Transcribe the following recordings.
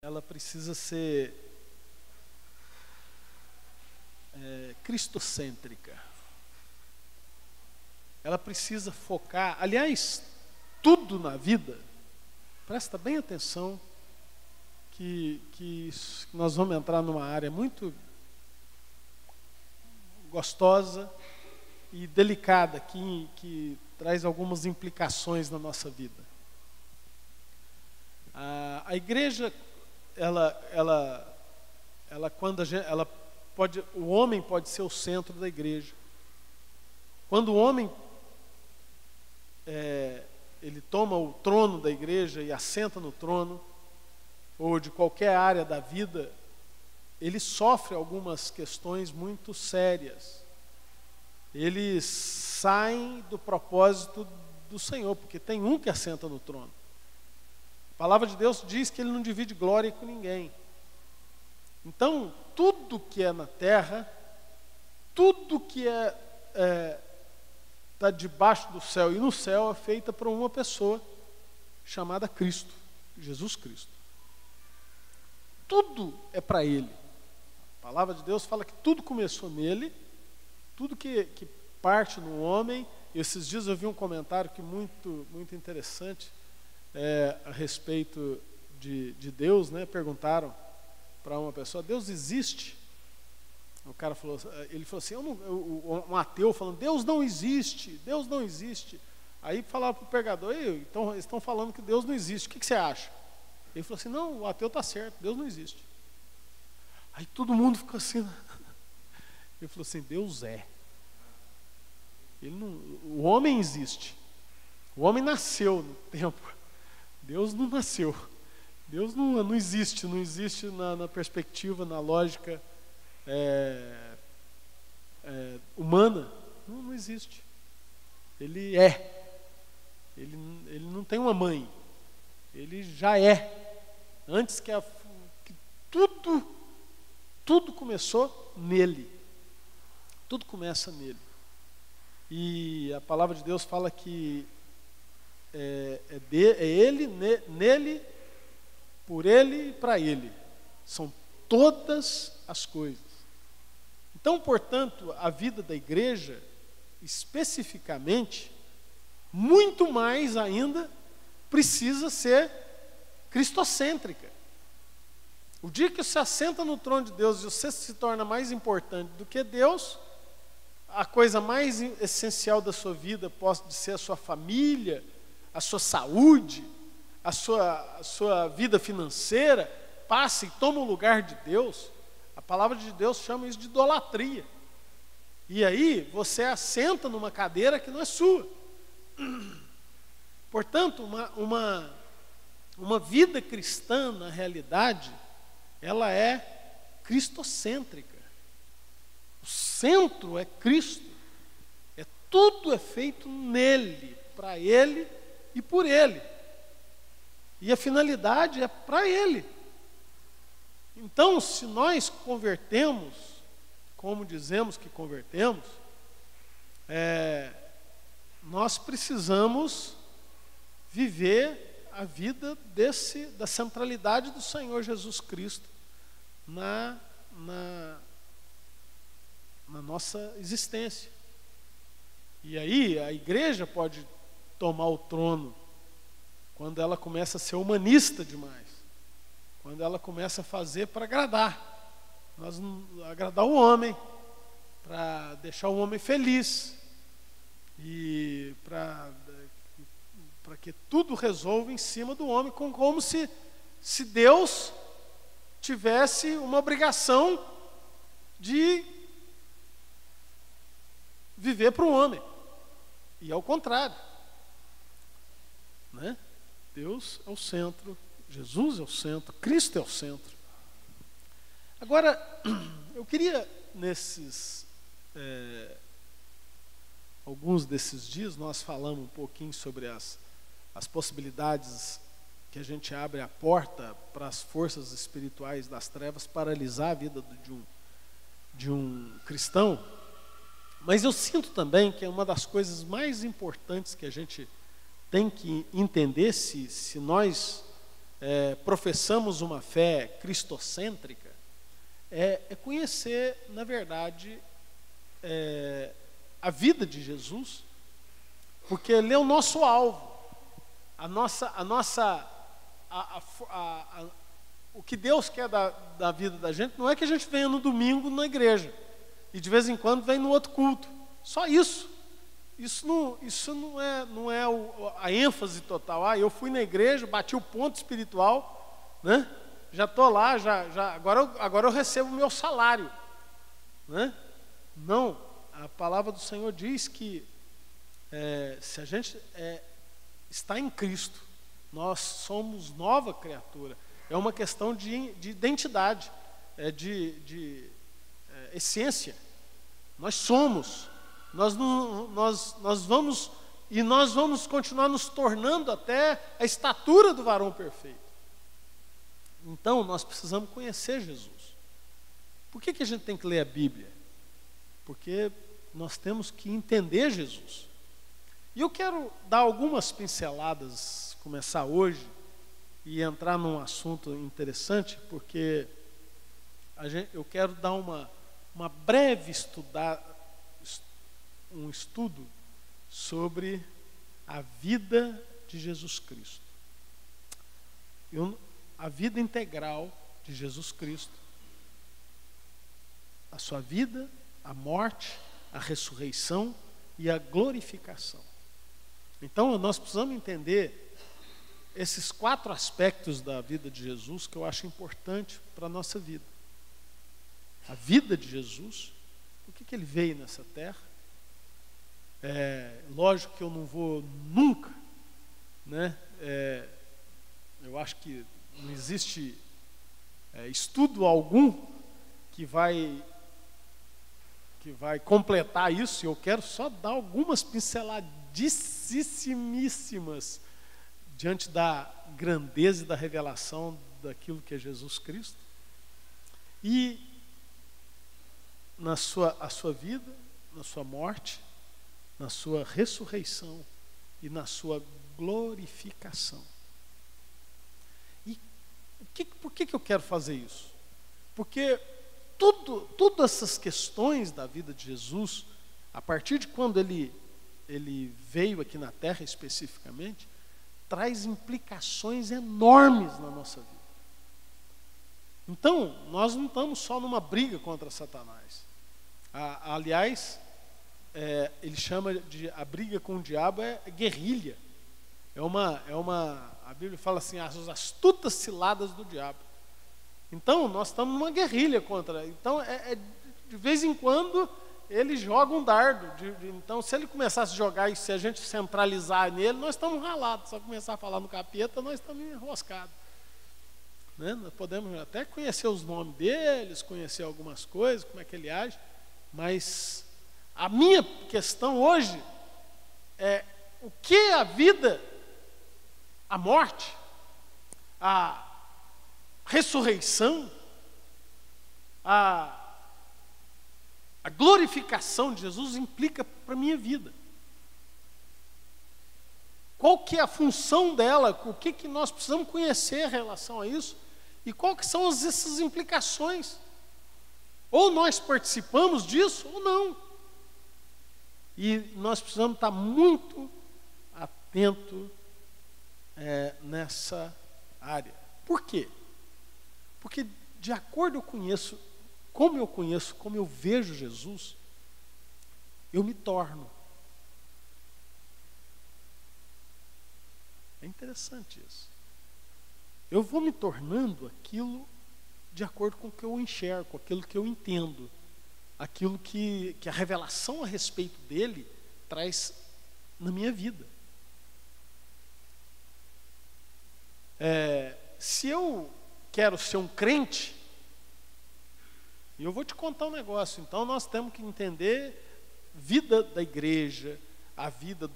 ela precisa ser cristocêntrica. Ela precisa focar, aliás, tudo na vida, presta bem atenção, que nós vamos entrar numa área muito gostosa e delicada, que traz algumas implicações na nossa vida. A igreja, o homem pode ser o centro da igreja. Quando o homem ele toma o trono da igreja e assenta no trono, ou de qualquer área da vida, ele sofre algumas questões muito sérias. Eles saem do propósito do Senhor, porque tem um que assenta no trono. A palavra de Deus diz que Ele não divide glória com ninguém. Então, tudo que é na terra, tudo que está debaixo do céu e no céu é feita por uma pessoa chamada Cristo, Jesus Cristo. Tudo é para Ele. A palavra de Deus fala que tudo começou nele, tudo que parte no homem. Esses dias eu vi um comentário muito interessante a respeito de Deus, né? Perguntaram para uma pessoa: Deus existe? O cara falou, ele falou assim, um ateu falando, Deus não existe, Deus não existe. Aí falaram para o pregador, então eles estão falando que Deus não existe, o que você acha? Ele falou assim, não, o ateu está certo, Deus não existe. Aí todo mundo ficou assim. Ele falou assim, Deus é. O homem existe. O homem nasceu no tempo. Deus não nasceu. Deus não existe, não existe na perspectiva, na lógica humana. Não existe. Ele é. Ele não tem uma mãe. Ele já é. Antes que tudo começou nele. Tudo começa nele. E a palavra de Deus fala que ele, nele, por ele e para ele. São todas as coisas. Então, portanto, a vida da igreja, especificamente, muito mais ainda, precisa ser cristocêntrica. O dia que você assenta no trono de Deus e você se torna mais importante do que Deus, a coisa mais essencial da sua vida pode ser a sua família, a sua saúde, a sua vida financeira, passa e toma o lugar de Deus. A palavra de Deus chama isso de idolatria. E aí você assenta numa cadeira que não é sua. Portanto, uma vida cristã, na realidade, ela é cristocêntrica. O centro é Cristo. Tudo é feito nele, para Ele e por Ele. E a finalidade é para Ele. Então, se nós convertemos, como dizemos que convertemos, nós precisamos viver a vida da centralidade do Senhor Jesus Cristo na nossa existência. E aí a igreja pode tomar o trono quando ela começa a ser humanista demais, quando ela começa a fazer para agradar o homem, para deixar o homem feliz e para que tudo resolva em cima do homem, como se Deus tivesse uma obrigação de viver para o homem. E ao contrário, né? Deus é o centro, Jesus é o centro, Cristo é o centro. Agora, eu queria alguns desses dias, nós falamos um pouquinho sobre as possibilidades que a gente abre a porta para as forças espirituais das trevas paralisar a vida de um cristão. Mas eu sinto também que é uma das coisas mais importantes que a gente tem que entender se nós professamos uma fé cristocêntrica, é conhecer, na verdade, a vida de Jesus, porque ele é o nosso alvo, o que Deus quer da vida da gente não é que a gente venha no domingo na igreja e de vez em quando vem no outro culto, só isso. Isso não é a ênfase total. Eu fui na igreja, bati o ponto espiritual, né? Já estou lá, agora eu recebo o meu salário, né? Não, a palavra do Senhor diz que se a gente está em Cristo, nós somos nova criatura. É uma questão de identidade, de essência. Nós somos. Nós vamos continuar nos tornando até a estatura do varão perfeito. Então, nós precisamos conhecer Jesus. Por que a gente tem que ler a Bíblia? Porque nós temos que entender Jesus. E eu quero dar algumas pinceladas, começar hoje, e entrar num assunto interessante, porque eu quero dar uma breve um estudo sobre a vida de Jesus Cristo. A vida integral de Jesus Cristo. A sua vida, a morte, a ressurreição e a glorificação. Então, nós precisamos entender esses 4 aspectos da vida de Jesus que eu acho importante para a nossa vida. A vida de Jesus, por que ele veio nessa terra? Lógico que eu não vou nunca, né? Eu acho que não existe estudo algum que vai completar isso, e eu quero só dar algumas pinceladíssimas diante da grandeza e da revelação daquilo que é Jesus Cristo. E a sua vida, na sua morte, na sua ressurreição e na sua glorificação. E por que eu quero fazer isso? Porque todas essas questões da vida de Jesus, a partir de quando ele veio aqui na Terra especificamente, traz implicações enormes na nossa vida. Então, nós não estamos só numa briga contra Satanás. Aliás, ele chama a briga com o diabo guerrilha. A Bíblia fala assim, as astutas ciladas do diabo. Então, nós estamos numa guerrilha contra. Então, de vez em quando, ele joga um dardo. Então, se ele começar a se jogar e se a gente centralizar nele, nós estamos ralados. Se começar a falar no capeta, nós estamos enroscados. Né? Nós podemos até conhecer os nomes deles, conhecer algumas coisas, como é que ele age, mas a minha questão hoje é o que a vida, a morte, a ressurreição, a glorificação de Jesus implica para a minha vida. Qual que é a função dela, o que nós precisamos conhecer em relação a isso, e quais que são essas implicações. Ou nós participamos disso, ou não. E nós precisamos estar muito atentos nessa área. Por quê? Porque de acordo como eu vejo Jesus, eu me torno. É interessante isso. Eu vou me tornando aquilo de acordo com o que eu enxergo, aquilo que eu entendo, aquilo que a revelação a respeito dele traz na minha vida. Se eu quero ser um crente, e eu vou te contar um negócio, então nós temos que entender vida da igreja, a vida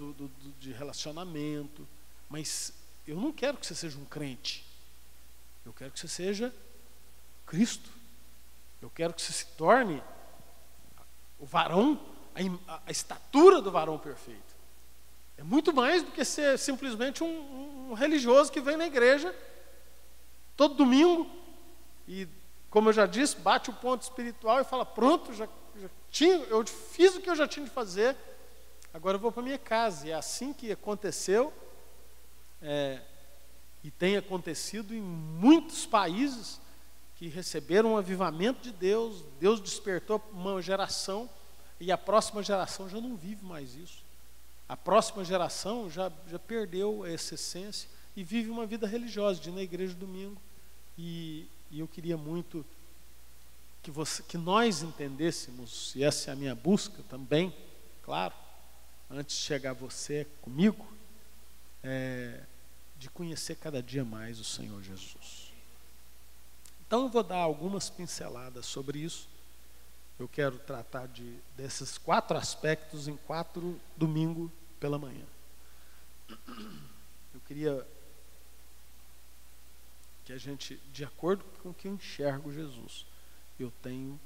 de relacionamento, mas eu não quero que você seja um crente. Eu quero que você seja Cristo. Eu quero que você se torne o varão, a estatura do varão perfeito. É muito mais do que ser simplesmente um religioso que vem na igreja todo domingo, e como eu já disse, bate o ponto espiritual e fala, pronto, eu fiz o que eu já tinha de fazer, agora eu vou para minha casa. E é assim que aconteceu, e tem acontecido em muitos países que receberam um avivamento de Deus. Deus despertou uma geração, e a próxima geração já não vive mais isso. A próxima geração já perdeu essa essência e vive uma vida religiosa, de ir na igreja domingo. E eu queria muito que nós entendêssemos, e essa é a minha busca também, claro, antes de chegar você comigo, de conhecer cada dia mais o Senhor Jesus. Então eu vou dar algumas pinceladas sobre isso. Eu quero tratar desses 4 aspectos em 4 domingos pela manhã. Eu queria que a gente, de acordo com o que eu enxergo Jesus, eu tenho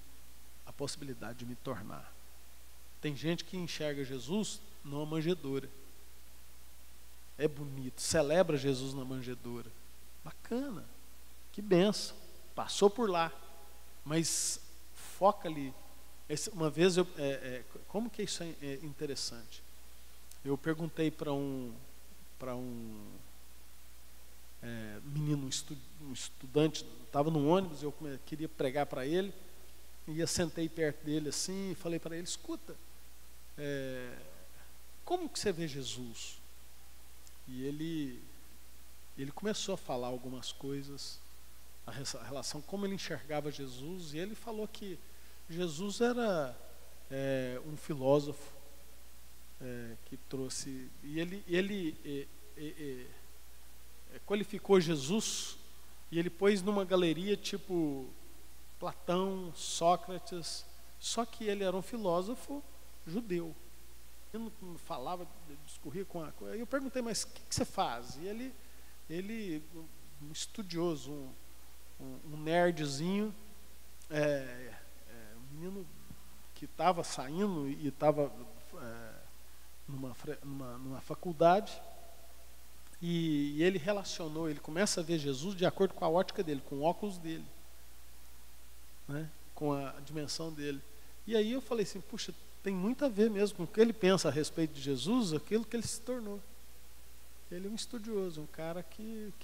a possibilidade de me tornar. Tem gente que enxerga Jesus numa manjedoura. É bonito, celebra Jesus na manjedoura. Bacana, que benção, passou por lá. Mas foca ali. Uma vez, como que isso é interessante? Eu perguntei para um menino, um estudante, estava no ônibus, eu queria pregar para ele, e eu sentei perto dele assim, e falei para ele, escuta, como que você vê Jesus? E ele começou a falar algumas coisas, a relação, como ele enxergava Jesus, e ele falou que Jesus era um filósofo que trouxe, e ele qualificou Jesus, e ele pôs numa galeria tipo Platão, Sócrates, só que ele era um filósofo judeu. Ele não falava, discorria com a coisa. Eu perguntei, mas o que você faz? E ele um estudioso, um nerdzinho, um menino que estava saindo e estava numa faculdade, e ele relacionou, ele começa a ver Jesus de acordo com a ótica dele, com o óculos dele, né, com a dimensão dele. E aí eu falei assim, puxa, tem muito a ver mesmo com o que ele pensa a respeito de Jesus, aquilo que ele se tornou. Ele é um estudioso, um cara que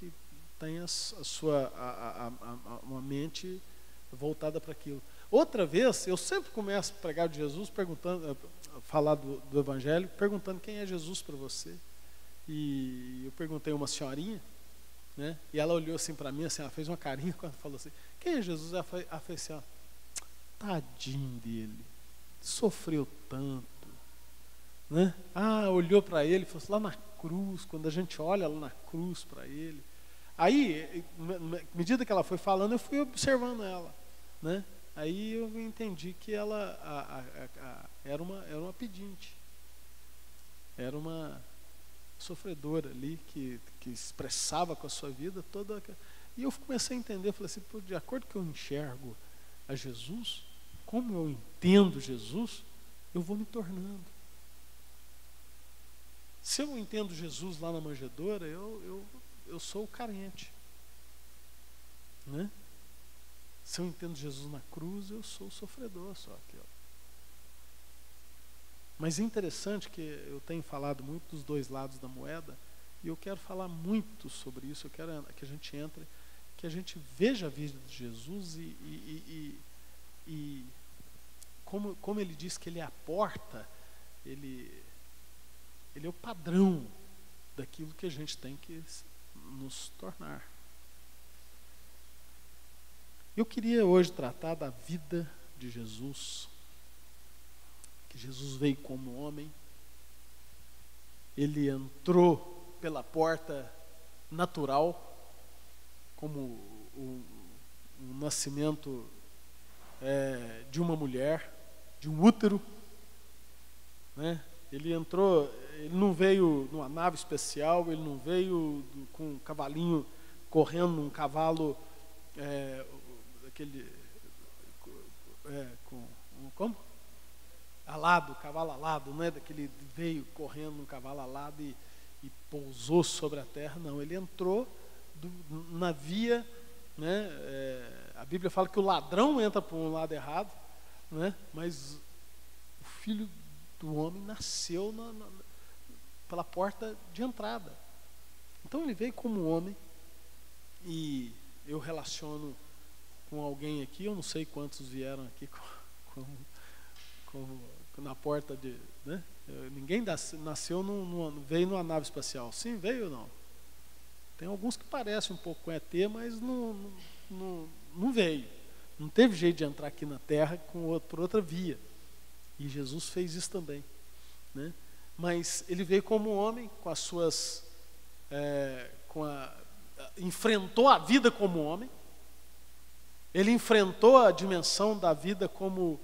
tem uma mente voltada para aquilo. Outra vez, eu sempre começo a pregar de Jesus, falar do Evangelho, perguntando quem é Jesus para você. E eu perguntei a uma senhorinha, né, e ela olhou assim para mim, assim, ela fez uma carinha quando falou assim, quem é Jesus? Ela fez assim, ó, tadinho dele, sofreu tanto, né? Olhou para ele e falou assim, lá na cruz, quando a gente olha lá na cruz para ele. Aí, à medida que ela foi falando, eu fui observando ela, né? Aí eu entendi que ela era uma pedinte, era uma sofredora ali, que expressava com a sua vida toda. E eu comecei a entender, falei assim, de acordo com que eu enxergo a Jesus, como eu entendo Jesus, eu vou me tornando. Se eu entendo Jesus lá na manjedoura, eu sou o carente, né? Se eu entendo Jesus na cruz, eu sou o sofredor só aqui, ó. Mas é interessante que eu tenho falado muito dos dois lados da moeda, e eu quero falar muito sobre isso. Eu quero que a gente entre, que a gente veja a vida de Jesus e como ele diz que ele é a porta, ele é o padrão daquilo que a gente tem que nos tornar. Eu queria hoje tratar da vida de Jesus, que Jesus veio como homem, ele entrou pela porta natural, como o nascimento de uma mulher, de um útero, né? Ele entrou, ele não veio numa nave especial, ele não veio com um cavalinho correndo, um cavalo como? Alado, cavalo alado, não é daquele veio correndo um cavalo alado e pousou sobre a terra, não, ele entrou na via né? A Bíblia fala que o ladrão entra por um lado errado, né? Mas o Filho do Homem nasceu pela porta de entrada. Então ele veio como homem, e eu relaciono com alguém aqui, eu não sei quantos vieram aqui na porta de, né? Ninguém nasceu, veio numa nave espacial. Sim, veio ou não? Tem alguns que parecem um pouco com ET, mas não veio. Não teve jeito de entrar aqui na Terra por outra via. E Jesus fez isso também, né? Mas ele veio como homem, com as suas... enfrentou a vida como homem. Ele enfrentou a dimensão da vida como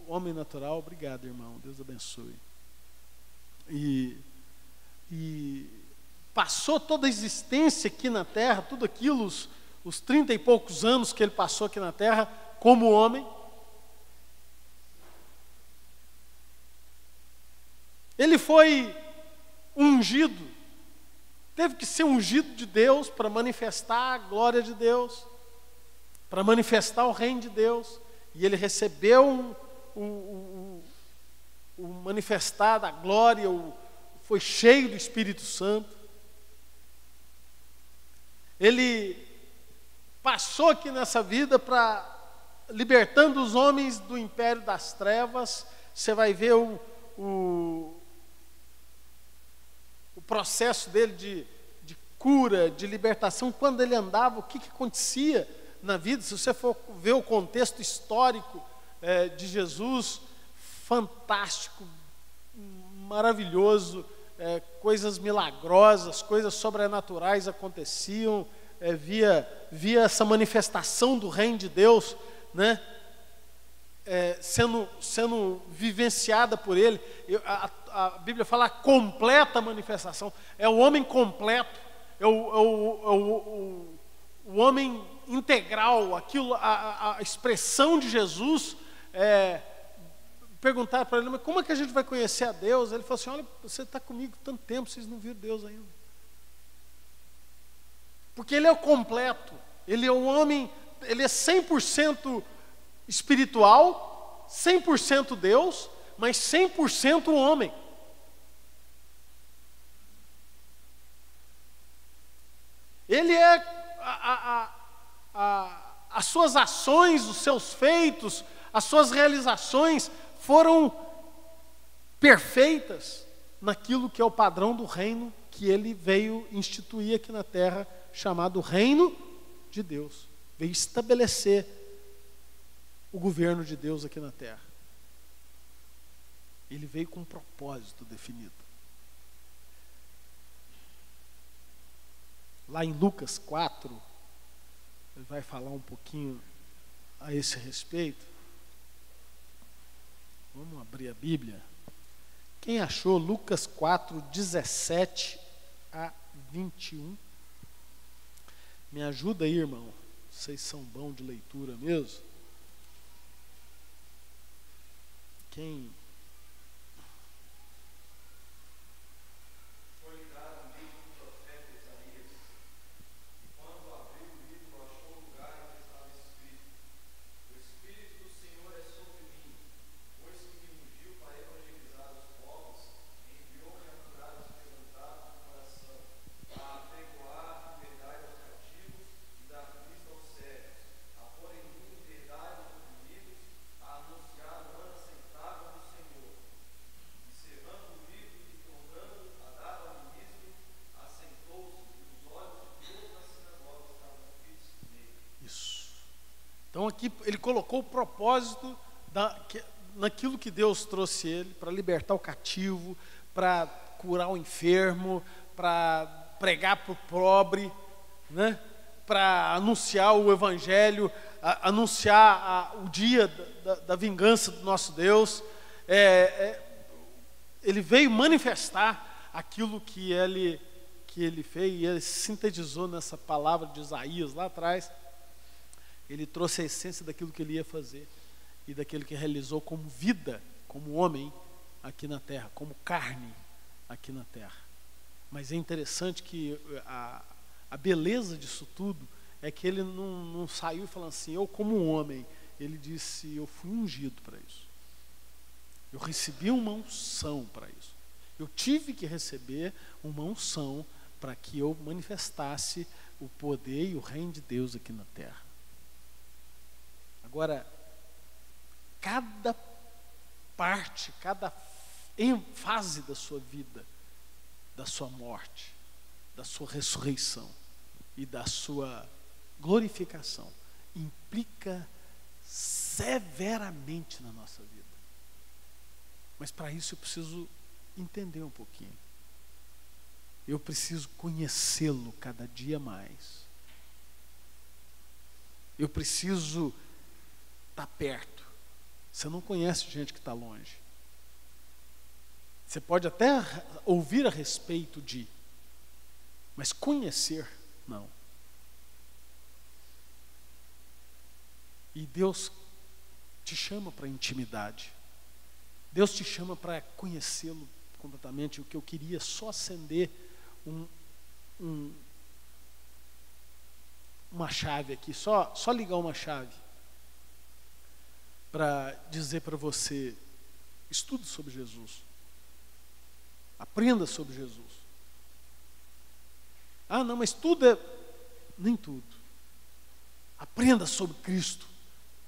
homem natural. Obrigado, irmão. Deus abençoe. E passou toda a existência aqui na Terra, tudo aquilo, os 30 e poucos anos que ele passou aqui na Terra como homem. Ele foi ungido, teve que ser ungido de Deus para manifestar a glória de Deus, para manifestar o reino de Deus. E ele recebeu o manifestar da glória, foi cheio do Espírito Santo. Ele passou aqui nessa vida libertando os homens do império das trevas. Você vai ver o processo dele de cura, de libertação. Quando ele andava, o que acontecia na vida? Se você for ver o contexto histórico de Jesus, fantástico, maravilhoso, coisas milagrosas, coisas sobrenaturais aconteciam, via essa manifestação do reino de Deus, né? Sendo vivenciada por ele. A Bíblia fala a completa manifestação, é o homem completo, é o homem integral, aquilo, a expressão de Jesus. Perguntaram para ele, mas como é que a gente vai conhecer a Deus? Ele falou assim, olha, você está comigo tanto tempo, vocês não viram Deus ainda. Porque ele é o completo, ele é o homem, ele é 100% espiritual, 100% Deus, mas 100% homem. Ele é as suas ações, os seus feitos, as suas realizações foram perfeitas naquilo que é o padrão do reino que ele veio instituir aqui na terra, chamado Reino de Deus. Veio estabelecer o governo de Deus aqui na terra. Ele veio com um propósito definido. Lá em Lucas 4, ele vai falar um pouquinho a esse respeito. Vamos abrir a Bíblia. Quem achou Lucas 4, 17 a 21? Me ajuda aí, irmão. Vocês são bons de leitura mesmo? Quem? Então aqui ele colocou o propósito naquilo que Deus trouxe ele, para libertar o cativo, para curar o enfermo, para pregar para o pobre, né? Para anunciar o evangelho, anunciar o dia da vingança do nosso Deus. Ele veio manifestar aquilo que ele fez, e ele sintetizou nessa palavra de Isaías lá atrás. Ele trouxe a essência daquilo que ele ia fazer e daquilo que realizou como vida, como homem aqui na terra, como carne aqui na terra. Mas é interessante que a beleza disso tudo é que ele não saiu falando assim, eu como um homem. Ele disse, eu fui ungido para isso. Eu recebi uma unção para isso. Eu tive que receber uma unção para que eu manifestasse o poder e o reino de Deus aqui na terra. Agora, cada parte, cada fase da sua vida, da sua morte, da sua ressurreição e da sua glorificação, implica severamente na nossa vida. Mas para isso eu preciso entender um pouquinho. Eu preciso conhecê-lo cada dia mais. Eu preciso estar perto. Você não conhece gente que está longe. Você pode até ouvir a respeito de, mas conhecer, não. E Deus te chama para intimidade. Deus te chama para conhecê-lo completamente. O que eu queria só acender uma chave aqui, só ligar uma chave para dizer para você: estude sobre Jesus, aprenda sobre Jesus. Ah, não, mas tudo é... Nem tudo. Aprenda sobre Cristo.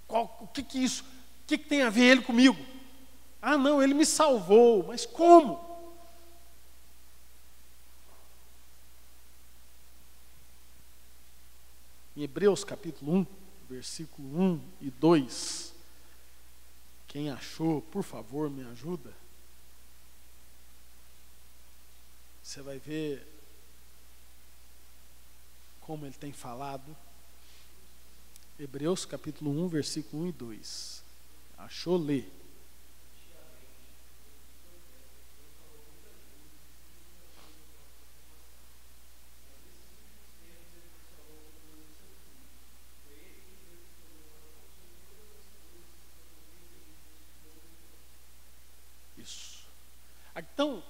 O que isso? O que tem a ver Ele comigo? Ah, não, Ele me salvou, mas como? Em Hebreus capítulo 1, versículo 1 e 2, quem achou, por favor, me ajuda. Você vai ver como ele tem falado. Hebreus capítulo 1, versículo 1 e 2. Achou? Lê. Isso. Então,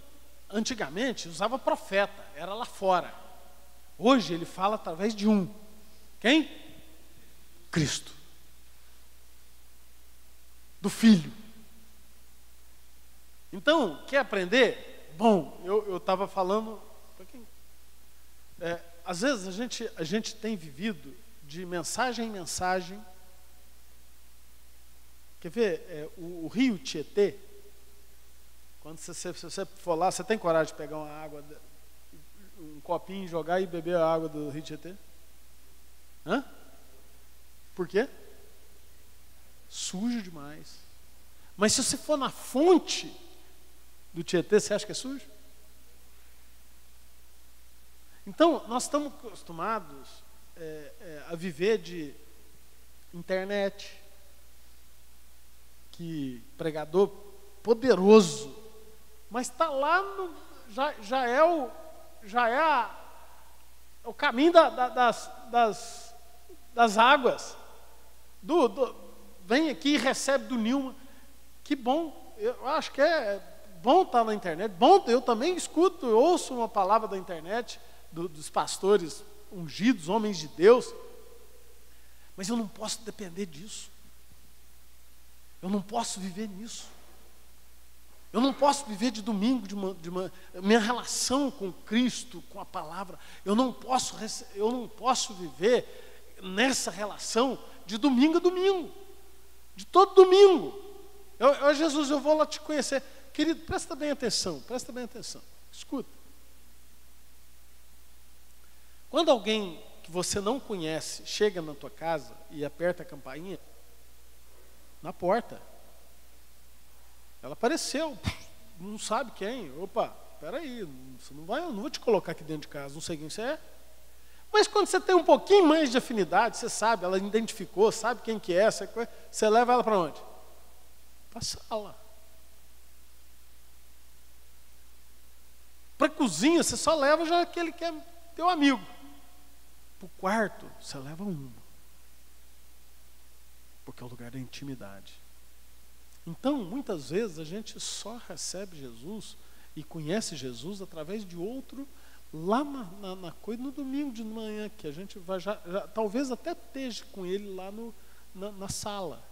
antigamente usava profeta, era lá fora. Hoje ele fala através de um. Quem? Cristo. Do Filho. Então, quer aprender? Bom, eu estava falando... às vezes a gente tem vivido de mensagem em mensagem. Quer ver? O rio Tietê, quando você for lá, você tem coragem de pegar uma água, um copinho, jogar e beber a água do rio Tietê? Hã? Por quê? Sujo demais. Mas se você for na fonte do Tietê, você acha que é sujo? Então, nós estamos acostumados a viver de internet, que pregador poderoso, mas está lá, já é o caminho das águas. Vem aqui e recebe do Nilma. Que bom, eu acho que é bom estar na internet. Bom, eu também escuto, eu ouço uma palavra da internet, dos pastores ungidos, homens de Deus. Mas eu não posso depender disso. Eu não posso viver nisso. Eu não posso viver de domingo, minha relação com Cristo, com a palavra. Eu não posso viver nessa relação de domingo a domingo, de todo domingo. Jesus, eu vou lá te conhecer. Querido, presta bem atenção, escuta. Quando alguém que você não conhece chega na tua casa e aperta a campainha, na porta, ela apareceu, não sabe quem. Opa, peraí, você não vai, eu não vou te colocar aqui dentro de casa, não sei quem você é. Mas quando você tem um pouquinho mais de afinidade, você sabe, ela identificou, sabe quem que é, você leva ela para onde? Para a sala. Para a cozinha, você só leva já aquele que é teu amigo. Para o quarto, você leva uma. Porque é o lugar da intimidade. Então, muitas vezes, a gente só recebe Jesus e conhece Jesus através de outro lá na coisa, no domingo de manhã, que a gente vai talvez até esteja com ele lá na sala.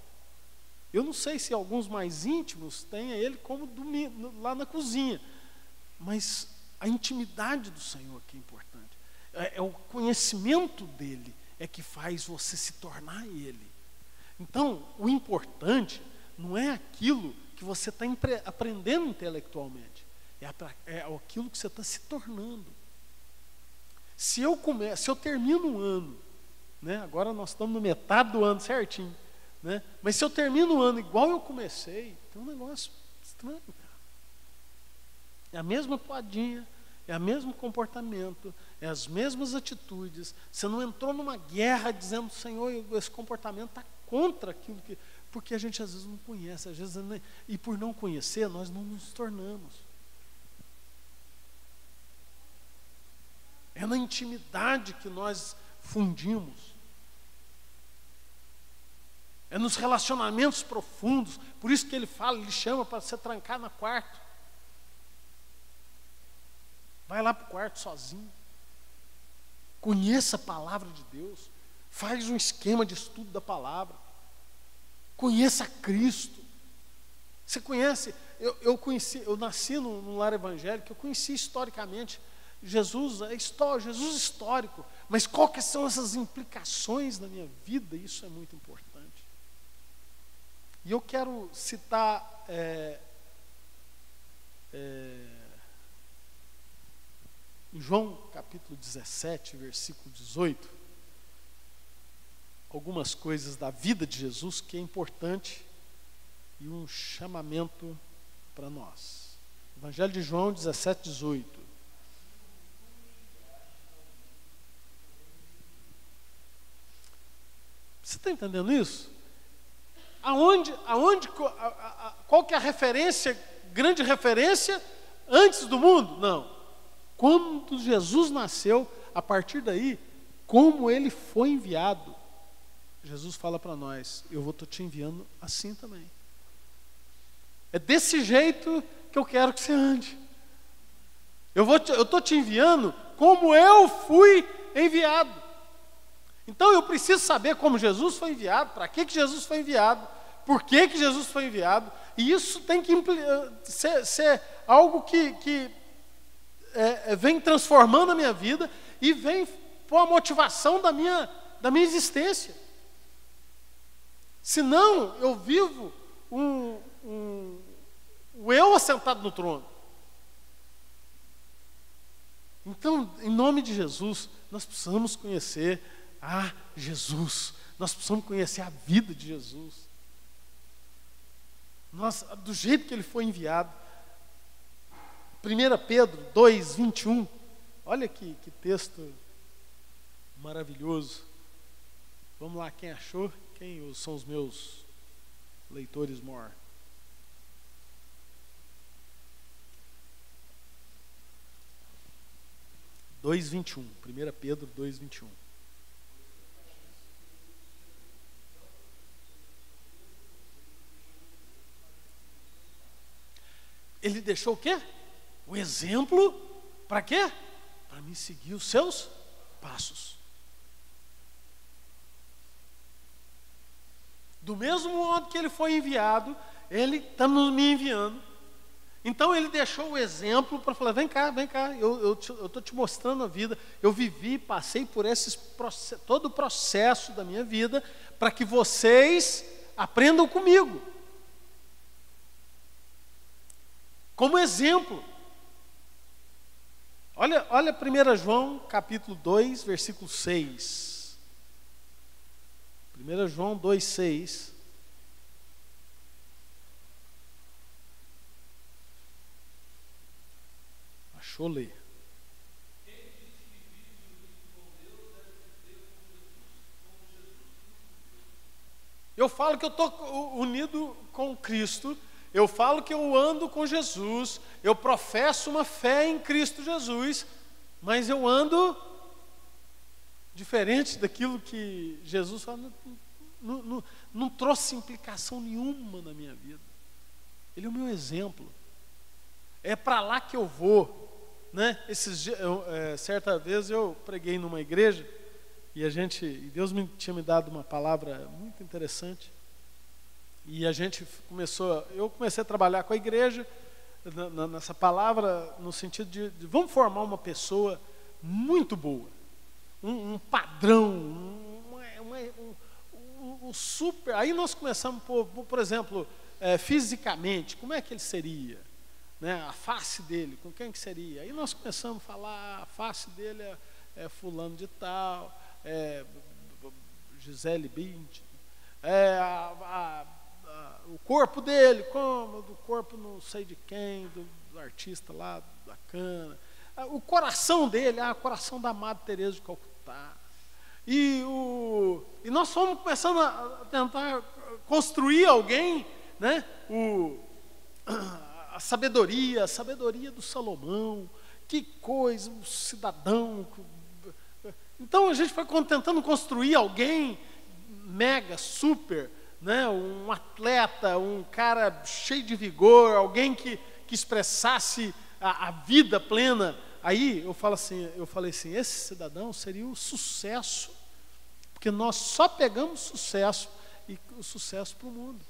Eu não sei se alguns mais íntimos têm ele como domingo, lá na cozinha, mas a intimidade do Senhor que é importante. É o conhecimento dele é que faz você se tornar ele. Então, o importante não é aquilo que você está aprendendo intelectualmente, é aquilo que você está se tornando. Se eu termino um ano, né, agora nós estamos no metade do ano certinho, né, mas se eu termino o ano igual eu comecei, tem um negócio estranho, cara. É a mesma toadinha, é o mesmo comportamento, é as mesmas atitudes. Você não entrou numa guerra dizendo, Senhor, esse comportamento está contra aquilo que... Porque a gente às vezes não conhece, às vezes e por não conhecer, nós não nos tornamos. É na intimidade que nós fundimos. É nos relacionamentos profundos. Por isso que ele chama para você trancar no quarto. Vai lá para o quarto sozinho. Conheça a palavra de Deus. Faz um esquema de estudo da palavra. Conheça Cristo. Você conhece, eu nasci num lar evangélico, eu conheci historicamente Jesus histórico, mas quais são essas implicações na minha vida? Isso é muito importante. E eu quero citar em João capítulo 17, versículo 18, algumas coisas da vida de Jesus que é importante e um chamamento para nós. Evangelho de João 17, 18. Você está entendendo isso? Qual que é a referência, grande referência antes do mundo? Não. Quando Jesus nasceu, a partir daí, como ele foi enviado, Jesus fala para nós, eu vou te enviando assim também. É desse jeito que eu quero que você ande. Eu estou te enviando como eu fui enviado. Então eu preciso saber como Jesus foi enviado, para que Jesus foi enviado, por que Jesus foi enviado, e isso tem que ser algo que vem transformando a minha vida e vem pôr a motivação da minha existência. Senão eu vivo o eu assentado no trono. Então, em nome de Jesus, nós precisamos conhecer Jesus. Nós precisamos conhecer a vida de Jesus. Do jeito que ele foi enviado. 1 Pedro 2, 21. Olha que texto maravilhoso. Vamos lá, quem achou? Quem são os meus leitores maior? (2:21) 1 Pedro 2:21. Ele deixou o quê? O exemplo, para quê? Para me seguir os seus passos. Do mesmo modo que ele foi enviado, ele está me enviando. Então ele deixou o exemplo para falar, vem cá, eu estou te mostrando a vida. Eu vivi, passei por todo o processo da minha vida, para que vocês aprendam comigo. Como exemplo. Olha 1 João capítulo 2, versículo 6. 1 João 2,6. Achou ler. Eu falo que eu estou unido com Cristo, eu falo que eu ando com Jesus, eu professo uma fé em Cristo Jesus, mas eu ando diferente daquilo que Jesus fala, não trouxe implicação nenhuma na minha vida. Ele é o meu exemplo. É para lá que eu vou. né? Certa vez eu preguei numa igreja e Deus tinha me dado uma palavra muito interessante. E eu comecei a trabalhar com a igreja nessa palavra, no sentido de vamos formar uma pessoa muito boa, um padrão, um super. Aí nós começamos, por exemplo, fisicamente, como é que ele seria? Né? A face dele, com quem que seria? Aí nós começamos a falar, a face dele é fulano de tal, Gisele Bündchen, o corpo dele, como? Do corpo não sei de quem, do artista lá, da cana. O coração dele, o coração da Madre Teresa de Calcutá. E nós fomos começando a tentar construir alguém, né? A sabedoria do Salomão, que coisa, um cidadão. Então a gente foi tentando construir alguém mega, super, né? Um atleta, um cara cheio de vigor, alguém que expressasse a vida plena. Aí eu falei assim, esse cidadão seria o sucesso, porque nós só pegamos sucesso e o sucesso para o mundo.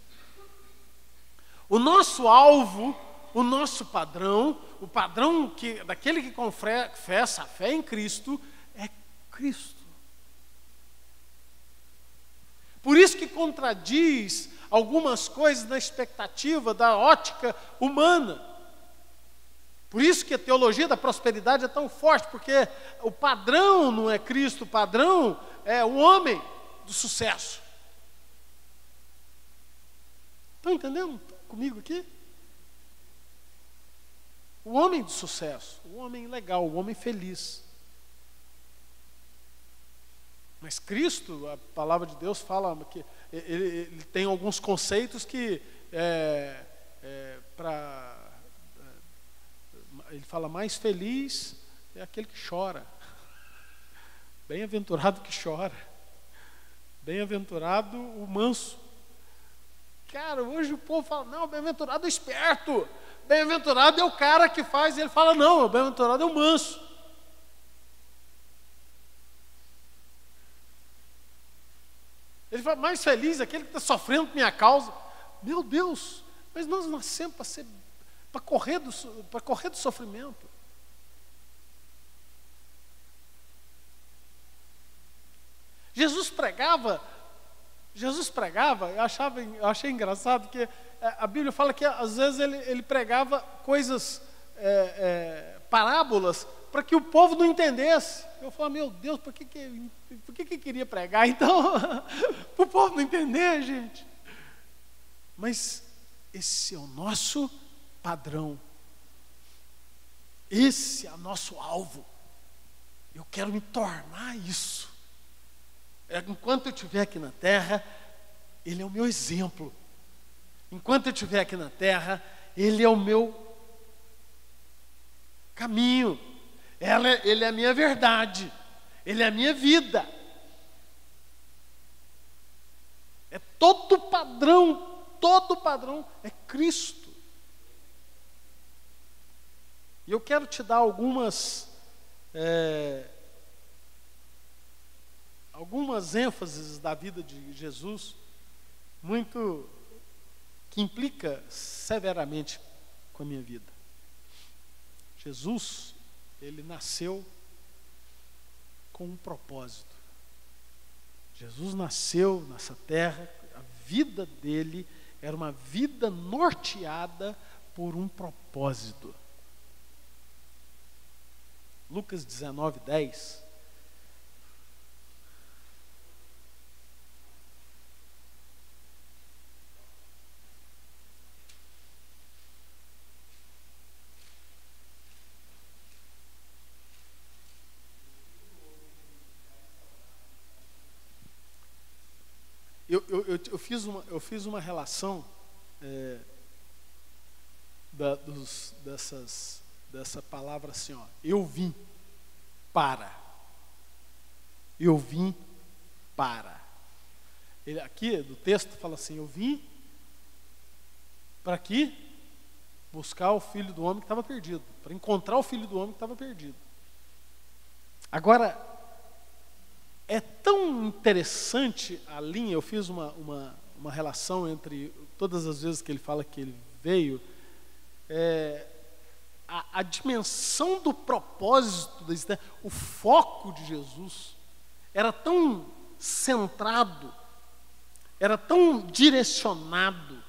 O nosso alvo, o nosso padrão, o padrão daquele que confessa a fé em Cristo, é Cristo. Por isso que contradiz algumas coisas na expectativa da ótica humana. Por isso que a teologia da prosperidade é tão forte, porque o padrão não é Cristo, o padrão é o homem do sucesso. Estão entendendo comigo aqui? O homem do sucesso, o homem legal, o homem feliz. Mas Cristo, a palavra de Deus fala que ele tem alguns conceitos que ele fala, mais feliz é aquele que chora. Bem-aventurado que chora. Bem-aventurado o manso. Cara, hoje o povo fala, não, bem-aventurado é esperto. Bem-aventurado é o cara que faz, e ele fala, não, bem-aventurado é o manso. Ele fala, mais feliz aquele que está sofrendo por minha causa. Meu Deus, mas nós nascemos para correr do sofrimento. Jesus pregava, eu achei engraçado que a Bíblia fala que às vezes ele pregava coisas, parábolas, para que o povo não entendesse. Eu falo, meu Deus, por que queria pregar então? Para o povo não entender, gente. Mas esse é o nosso padrão. Esse é o nosso alvo. Eu quero me tornar isso. Enquanto eu estiver aqui na terra, Ele é o meu exemplo. Enquanto eu estiver aqui na terra, Ele é o meu caminho. Ele é a minha verdade. Ele é a minha vida. Todo padrão é Cristo. E eu quero te dar algumas ênfases da vida de Jesus, que implica severamente com a minha vida. Jesus, ele nasceu com um propósito. Jesus nasceu nessa terra, a vida dele era uma vida norteada por um propósito. Lucas 19:10. Eu fiz uma relação dessa palavra assim, ó, eu vim para. Eu vim para. Ele aqui do texto fala assim, eu vim para quê? buscar o filho do homem que estava perdido, para encontrar o filho do homem que estava perdido. Agora, é tão interessante a linha, eu fiz uma relação entre todas as vezes que ele fala que ele veio, a dimensão do propósito, o foco de Jesus, era tão centrado, era tão direcionado.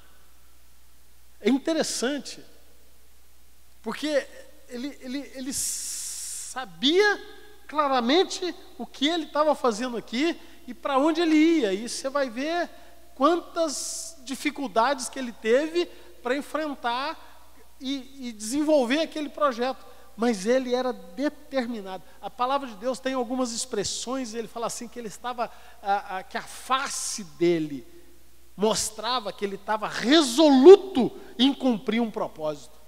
É interessante, porque ele sabia claramente o que ele estava fazendo aqui e para onde ele ia. E você vai ver quantas dificuldades que ele teve para enfrentar e desenvolver aquele projeto. Mas ele era determinado. A palavra de Deus tem algumas expressões, ele fala assim, que ele estava, que a face dele mostrava que ele estava resoluto em cumprir um propósito.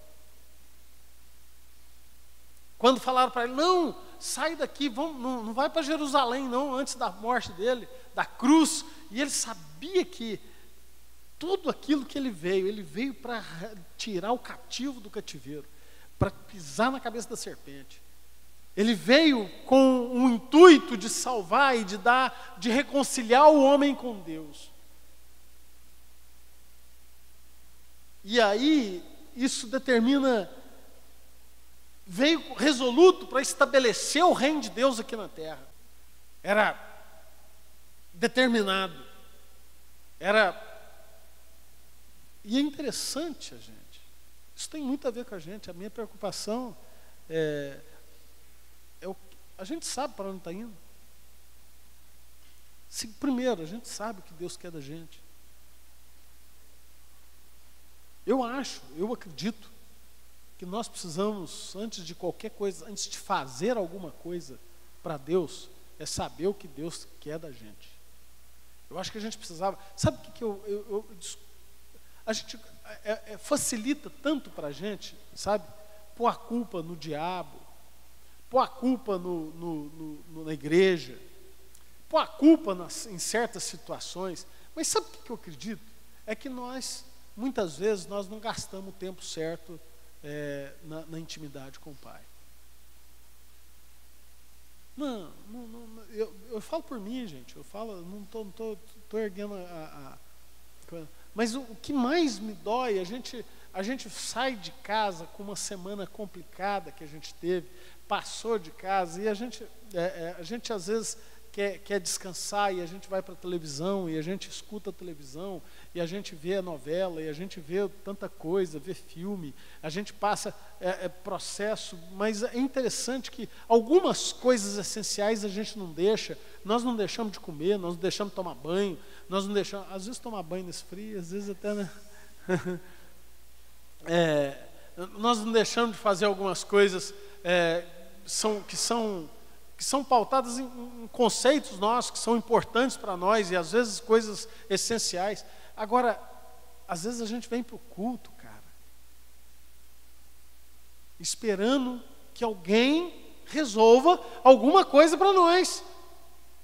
Quando falaram para ele, não, sai daqui, não vai para Jerusalém não, antes da morte dele, da cruz. E ele sabia que tudo aquilo que ele veio para tirar o cativo do cativeiro, para pisar na cabeça da serpente. Ele veio com o intuito de salvar e de reconciliar o homem com Deus. E aí, isso determina, veio resoluto para estabelecer o reino de Deus aqui na terra. Era determinado. E é interessante, gente. Isso tem muito a ver com a gente. A minha preocupação a gente sabe para onde está indo. Primeiro, a gente sabe o que Deus quer da gente. Eu acredito que nós precisamos, antes de qualquer coisa, antes de fazer alguma coisa para Deus, é saber o que Deus quer da gente. Eu acho que a gente precisava. Sabe o que a gente facilita tanto para a gente, sabe? Pôr a culpa no diabo, pôr a culpa na igreja, pôr a culpa em certas situações. Mas sabe o que eu acredito? É que muitas vezes, nós não gastamos o tempo certo na intimidade com o Pai. Não, eu falo por mim, gente. Eu falo, não estou erguendo mas o que mais me dói, a gente sai de casa com uma semana complicada que a gente teve, passou de casa e a gente às vezes quer descansar e a gente vai para a televisão e a gente escuta a televisão e a gente vê a novela e a gente vê tanta coisa, vê filme, a gente passa processo, mas é interessante que algumas coisas essenciais a gente não deixa. Nós não deixamos de comer, nós não deixamos de tomar banho, nós não deixamos, às vezes tomar banho nesse frio, às vezes até, né? Nós não deixamos de fazer algumas coisas que são pautadas em conceitos nossos, que são importantes para nós, e às vezes coisas essenciais. Agora, às vezes a gente vem para o culto, cara, esperando que alguém resolva alguma coisa para nós,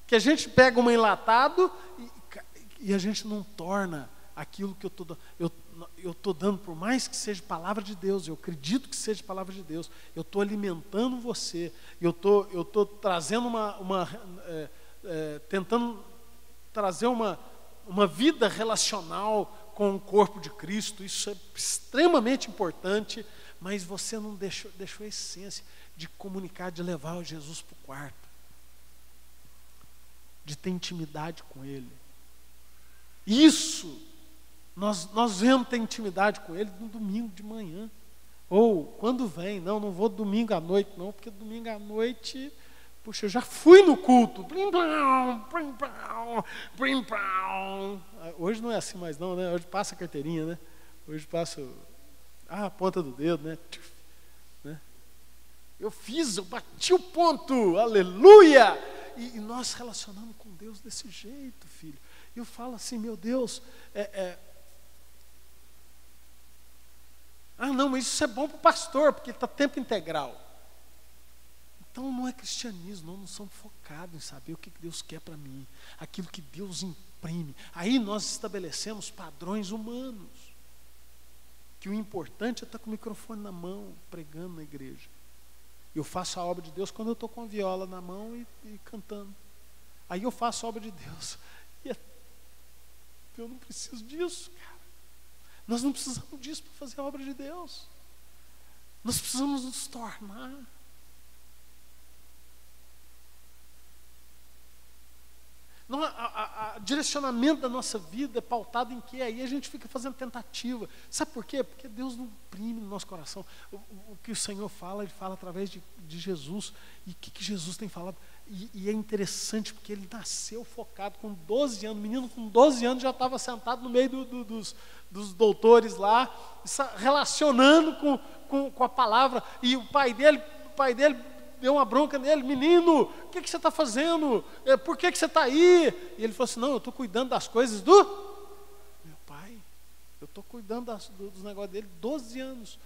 que a gente pega um enlatado e a gente não torna aquilo que eu estou dando, por mais que seja palavra de Deus, eu acredito que seja palavra de Deus, eu estou alimentando você, eu estou trazendo tentando trazer uma vida relacional com o corpo de Cristo. Isso é extremamente importante, mas você não deixou a essência de comunicar, de levar Jesus para o quarto, de ter intimidade com Ele. Isso nós vamos ter intimidade com Ele no domingo de manhã. Ou quando vem, não vou domingo à noite não, porque domingo à noite, puxa, eu já fui no culto. Hoje não é assim mais não, né? Hoje passa a carteirinha, né? Hoje passa a ponta do dedo, né? Eu bati o ponto, aleluia! E nós relacionamos com Deus desse jeito, filho. Eu falo assim, meu Deus, não, mas isso é bom para o pastor, porque ele está tempo integral. Então não é cristianismo, não somos focados em saber o que Deus quer para mim, aquilo que Deus imprime. Aí nós estabelecemos padrões humanos. que o importante é estar com o microfone na mão, pregando na igreja. Eu faço a obra de Deus quando eu estou com a viola na mão e cantando. Aí eu faço a obra de Deus. E eu não preciso disso, cara. Nós não precisamos disso para fazer a obra de Deus. Nós precisamos nos tornar. Não, o direcionamento da nossa vida é pautado em quê? Aí a gente fica fazendo tentativa. Sabe por quê? Porque Deus não imprime no nosso coração. O que o Senhor fala, Ele fala através de Jesus. E o que Jesus tem falado? E é interessante, porque Ele nasceu focado com 12 anos. O menino com 12 anos já estava sentado no meio dos doutores lá, relacionando com a palavra. E o pai dele deu uma bronca nele: menino, o que você está fazendo? Por que você está aí? E ele falou assim: não, eu estou cuidando das coisas do meu pai. Eu estou cuidando dos negócios dele. 12 anos.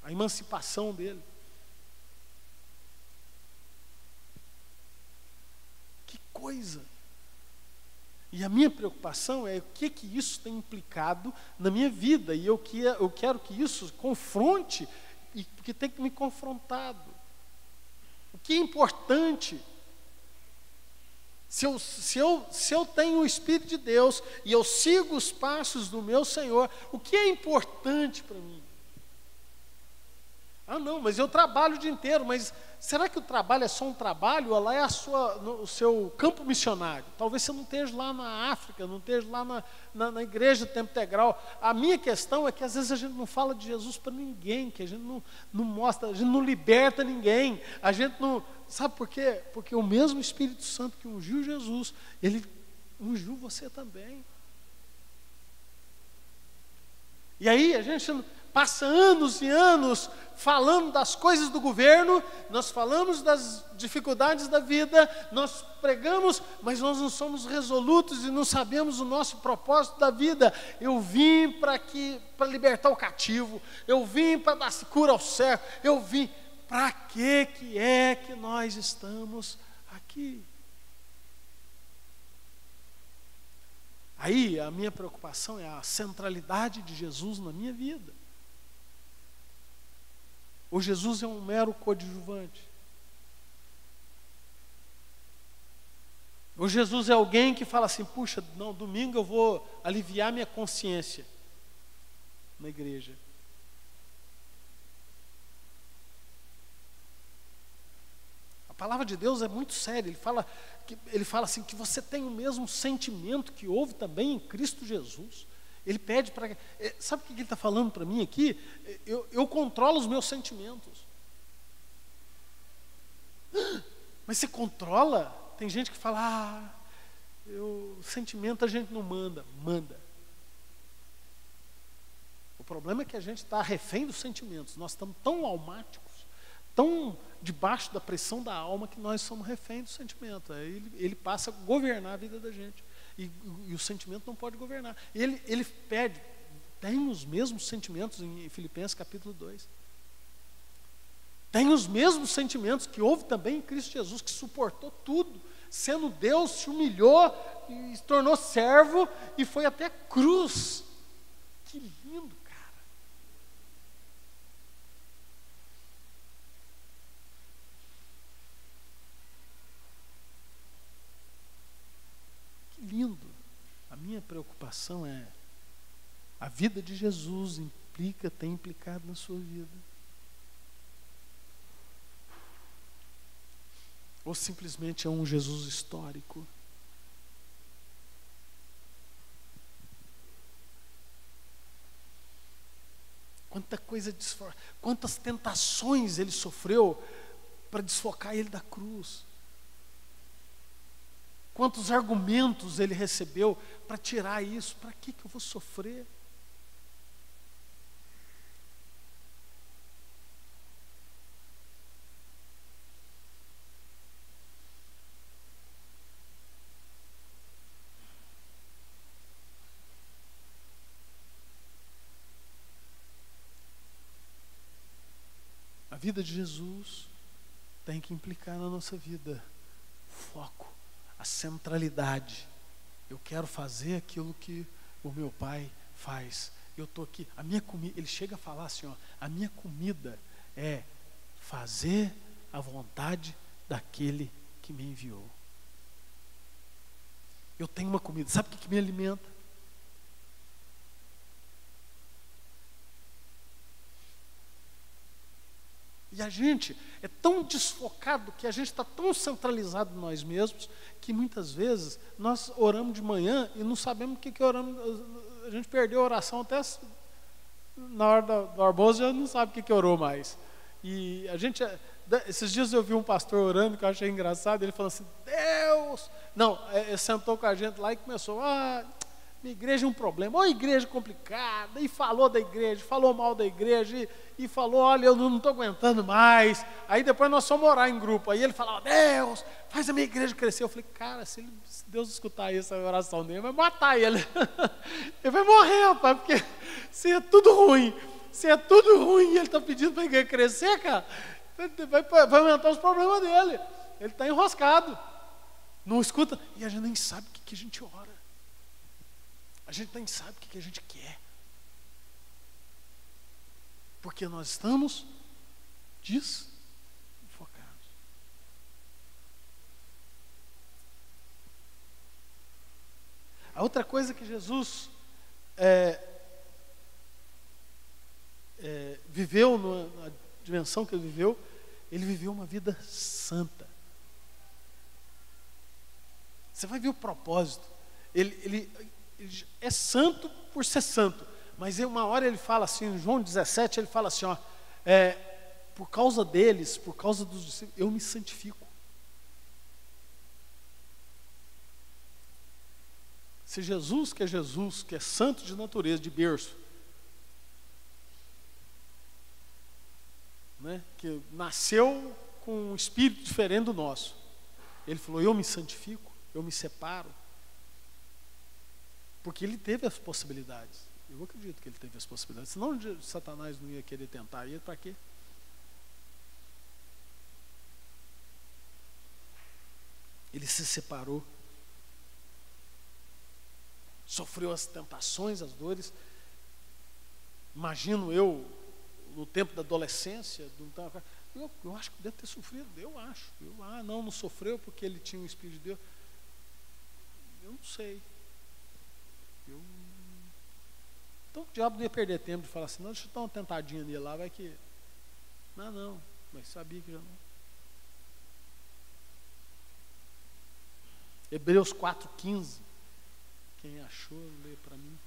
A emancipação dele. Que coisa! E a minha preocupação é o que isso tem implicado na minha vida. E eu quero que isso confronte, porque tem que me confrontado. O que é importante? Se eu tenho o Espírito de Deus e eu sigo os passos do meu Senhor, o que é importante para mim? Ah, não, mas eu trabalho o dia inteiro. Mas será que o trabalho é só um trabalho? Ou lá é o seu campo missionário? Talvez você não esteja lá na África, não esteja lá na igreja de tempo integral. A minha questão é que às vezes a gente não fala de Jesus para ninguém, que a gente não mostra, a gente não liberta ninguém. A gente não... Sabe por quê? Porque o mesmo Espírito Santo que ungiu Jesus, Ele ungiu você também. E aí a gente passa anos e anos falando das coisas do governo, nós falamos das dificuldades da vida, nós pregamos, mas nós não somos resolutos e não sabemos o nosso propósito da vida. Eu vim para libertar o cativo, eu vim para dar cura ao cego, eu vim. Para que é que nós estamos aqui? Aí a minha preocupação é a centralidade de Jesus na minha vida. Ou Jesus é um mero coadjuvante? Ou Jesus é alguém que fala assim: puxa, não, domingo eu vou aliviar minha consciência na igreja. A palavra de Deus é muito séria. Ele fala assim, que você tem o mesmo sentimento que houve também em Cristo Jesus. Ele pede para... Sabe o que ele está falando para mim aqui? Eu controlo os meus sentimentos. Mas você controla? Tem gente que fala: sentimento a gente não manda. Manda. O problema é que a gente está refém dos sentimentos. Nós estamos tão almáticos, tão debaixo da pressão da alma, que nós somos refém do sentimento. Aí ele passa a governar a vida da gente. E o sentimento não pode governar. Ele pede, tem os mesmos sentimentos em Filipenses capítulo 2. Tem os mesmos sentimentos que houve também em Cristo Jesus, que suportou tudo. Sendo Deus, se humilhou e se tornou servo e foi até a cruz. Que lindo, cara. Que lindo. A minha preocupação é: a vida de Jesus tem implicado na sua vida? Ou simplesmente é um Jesus histórico? Quantas tentações ele sofreu para desfocar ele da cruz? Quantos argumentos ele recebeu para tirar isso? Para que eu vou sofrer? A vida de Jesus tem que implicar na nossa vida foco, a centralidade. Eu quero fazer aquilo que o meu Pai faz. Eu estou aqui, a minha comida, ele chega a falar assim, ó, a minha comida é fazer a vontade daquele que me enviou. Eu tenho uma comida, sabe o que me alimenta? E a gente é tão desfocado, que a gente está tão centralizado em nós mesmos, que muitas vezes nós oramos de manhã e não sabemos o que oramos. A gente perdeu a oração até na hora do almoço, já não sabe o que orou mais. E a gente, esses dias eu vi um pastor orando, que eu achei engraçado, ele falou assim, Deus! Não, ele sentou com a gente lá e começou, minha igreja é um problema, igreja complicada, e falou da igreja, falou mal da igreja, e falou, olha, eu não estou aguentando mais. Aí depois nós fomos orar em grupo, aí ele falava, Deus, faz a minha igreja crescer. Eu falei, cara, se Deus escutar essa oração dele, vai matar ele. Ele vai morrer, rapaz, porque se é tudo ruim, e ele está pedindo para a igreja crescer, cara, vai aumentar os problemas dele. Ele está enroscado, não escuta, e a gente nem sabe o que a gente ora. A gente nem sabe o que a gente quer. Porque nós estamos desfocados. A outra coisa que Jesus viveu, na dimensão que ele viveu uma vida santa. Você vai ver o propósito. Ele é santo por ser santo. Mas uma hora ele fala assim, em João 17, ele fala assim, ó, por causa deles, por causa dos discípulos, eu me santifico. Se Jesus, que é santo de natureza, de berço, né, que nasceu com um espírito diferente do nosso, ele falou, eu me santifico, eu me separo, porque ele teve as possibilidades. Eu acredito que ele teve as possibilidades. Senão Satanás não ia querer tentar ele, para quê? Ele se separou. Sofreu as tentações, as dores. Imagino eu, no tempo da adolescência, eu acho que deve ter sofrido, eu acho. Não sofreu porque ele tinha o Espírito de Deus. Eu não sei. Então o diabo não ia perder tempo de falar assim, não, deixa eu dar uma tentadinha nele lá, vai que... Não, mas sabia que já não. Hebreus 4,15. Quem achou, lê para mim.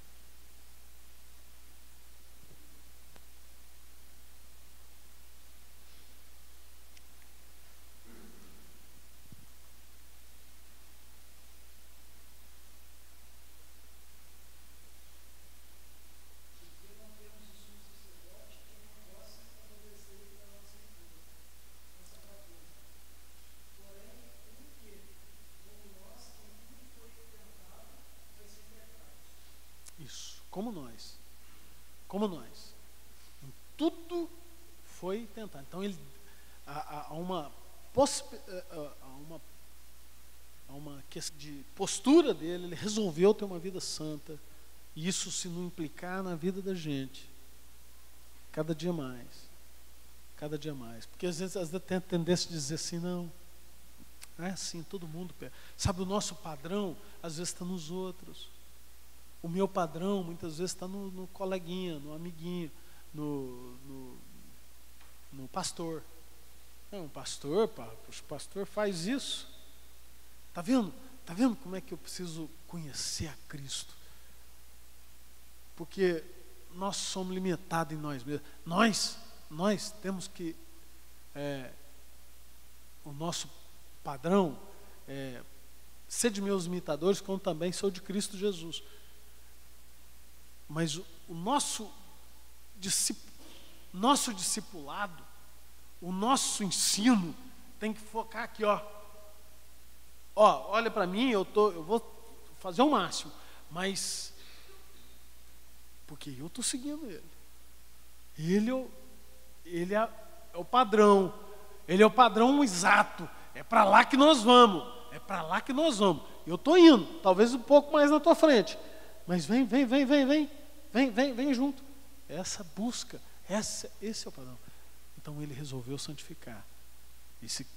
Como nós. Em tudo foi tentar. Então ele há uma questão de postura dele, ele resolveu ter uma vida santa. E isso, se não implicar na vida da gente, cada dia mais. Porque às vezes tem a tendência de dizer assim, não é assim, todo mundo pega. Sabe, o nosso padrão às vezes está nos outros. O meu padrão muitas vezes está no coleguinha, no amiguinho, no pastor. Não, o pastor faz isso. Está vendo? Está vendo como é que eu preciso conhecer a Cristo? Porque nós somos limitados em nós mesmos. Nós temos que... o nosso padrão é ser de meus imitadores, como também sou de Cristo Jesus. Mas o nosso discipulado, o nosso ensino tem que focar aqui, ó. Olha para mim, eu vou fazer o máximo, mas porque eu estou seguindo ele. Ele é o padrão. Ele é o padrão exato. É para lá que nós vamos. Eu estou indo, talvez um pouco mais na tua frente. Mas vem. vem junto. Essa busca, esse é o padrão. Então ele resolveu santificar esse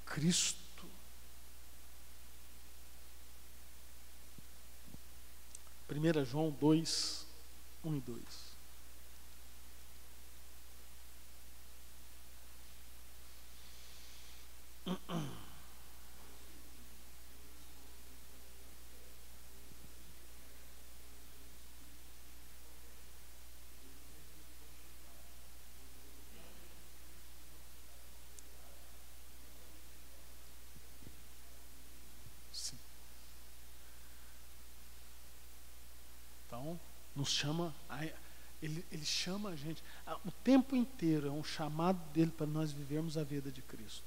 Cristo. 1 João 2, 1 e 2. Então, nos chama, ele chama a gente, o tempo inteiro é um chamado dele para nós vivermos a vida de Cristo.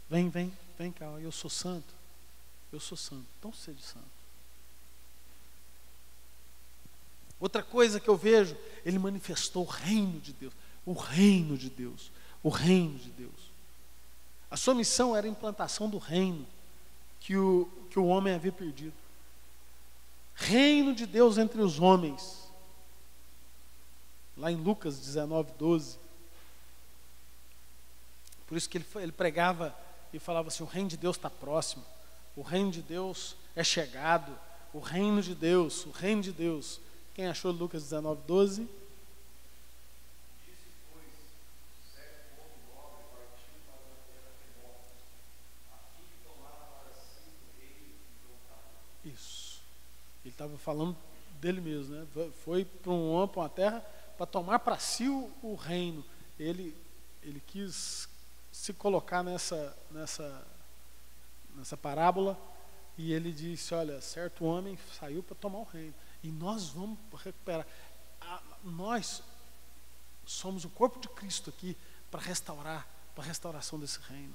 Vem cá, eu sou santo, então seja santo. Outra coisa que eu vejo, ele manifestou o reino de Deus, o reino de Deus, o reino de Deus. A sua missão era a implantação do reino que o homem havia perdido. Reino de Deus entre os homens. Lá em Lucas 19, 12. Por isso que ele pregava e falava assim: o reino de Deus está próximo, o reino de Deus é chegado, o reino de Deus, o reino de Deus. Quem achou Lucas 19, 12? Isso. Ele estava falando dele mesmo, né? Foi para um homem, para uma terra, para tomar para si o reino. Ele quis se colocar nessa parábola, e ele disse: olha, certo homem saiu para tomar o reino, e nós vamos recuperar. Nós somos o corpo de Cristo aqui para restaurar, para a restauração desse reino,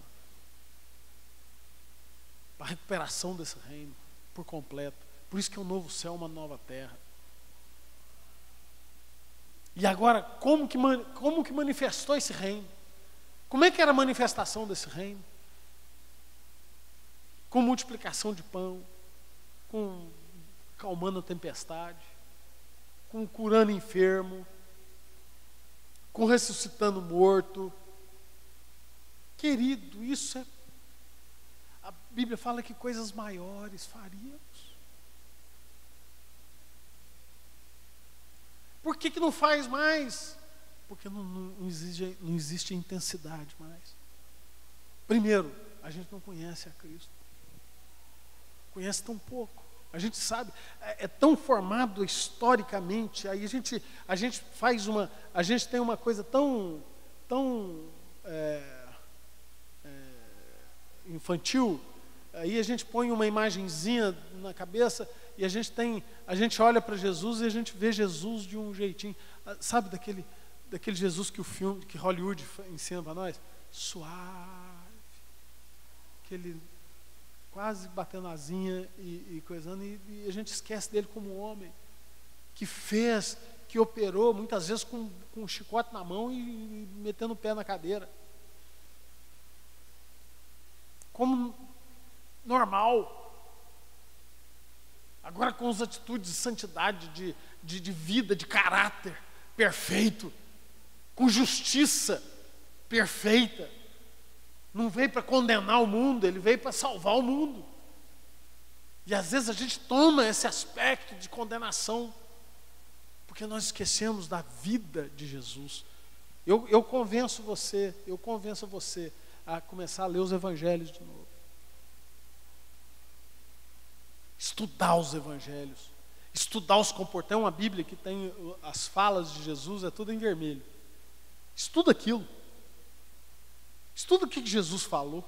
para a recuperação desse reino por completo. Por isso que é um novo céu, uma nova terra. E agora, como que manifestou esse reino? Como é que era a manifestação desse reino? Com multiplicação de pão, com calmando a tempestade, com curando enfermo, com ressuscitando morto. Querido, isso é... A Bíblia fala que coisas maiores faríamos. Por que não faz mais? Porque não existe intensidade mais. Primeiro, a gente não conhece a Cristo. Conhece tão pouco. A gente sabe, é tão formado historicamente. Aí a gente tem uma coisa tão infantil. Aí a gente põe uma imagenzinha na cabeça e a gente olha para Jesus e a gente vê Jesus de um jeitinho, sabe, daquele Jesus que Hollywood ensina para nós, suave, aquele quase batendo asinha e coisando, e a gente esquece dele como um homem que fez, que operou muitas vezes com um chicote na mão e metendo o pé na cadeira, como normal. Agora com as atitudes de santidade, de vida, de caráter perfeito, com justiça perfeita. Não veio para condenar o mundo, ele veio para salvar o mundo. E às vezes a gente toma esse aspecto de condenação, porque nós esquecemos da vida de Jesus. Eu convenço você a começar a ler os evangelhos de novo. Estudar os evangelhos, estudar os comportamentos. É uma Bíblia que tem as falas de Jesus, é tudo em vermelho. Estuda aquilo. Estuda o que Jesus falou.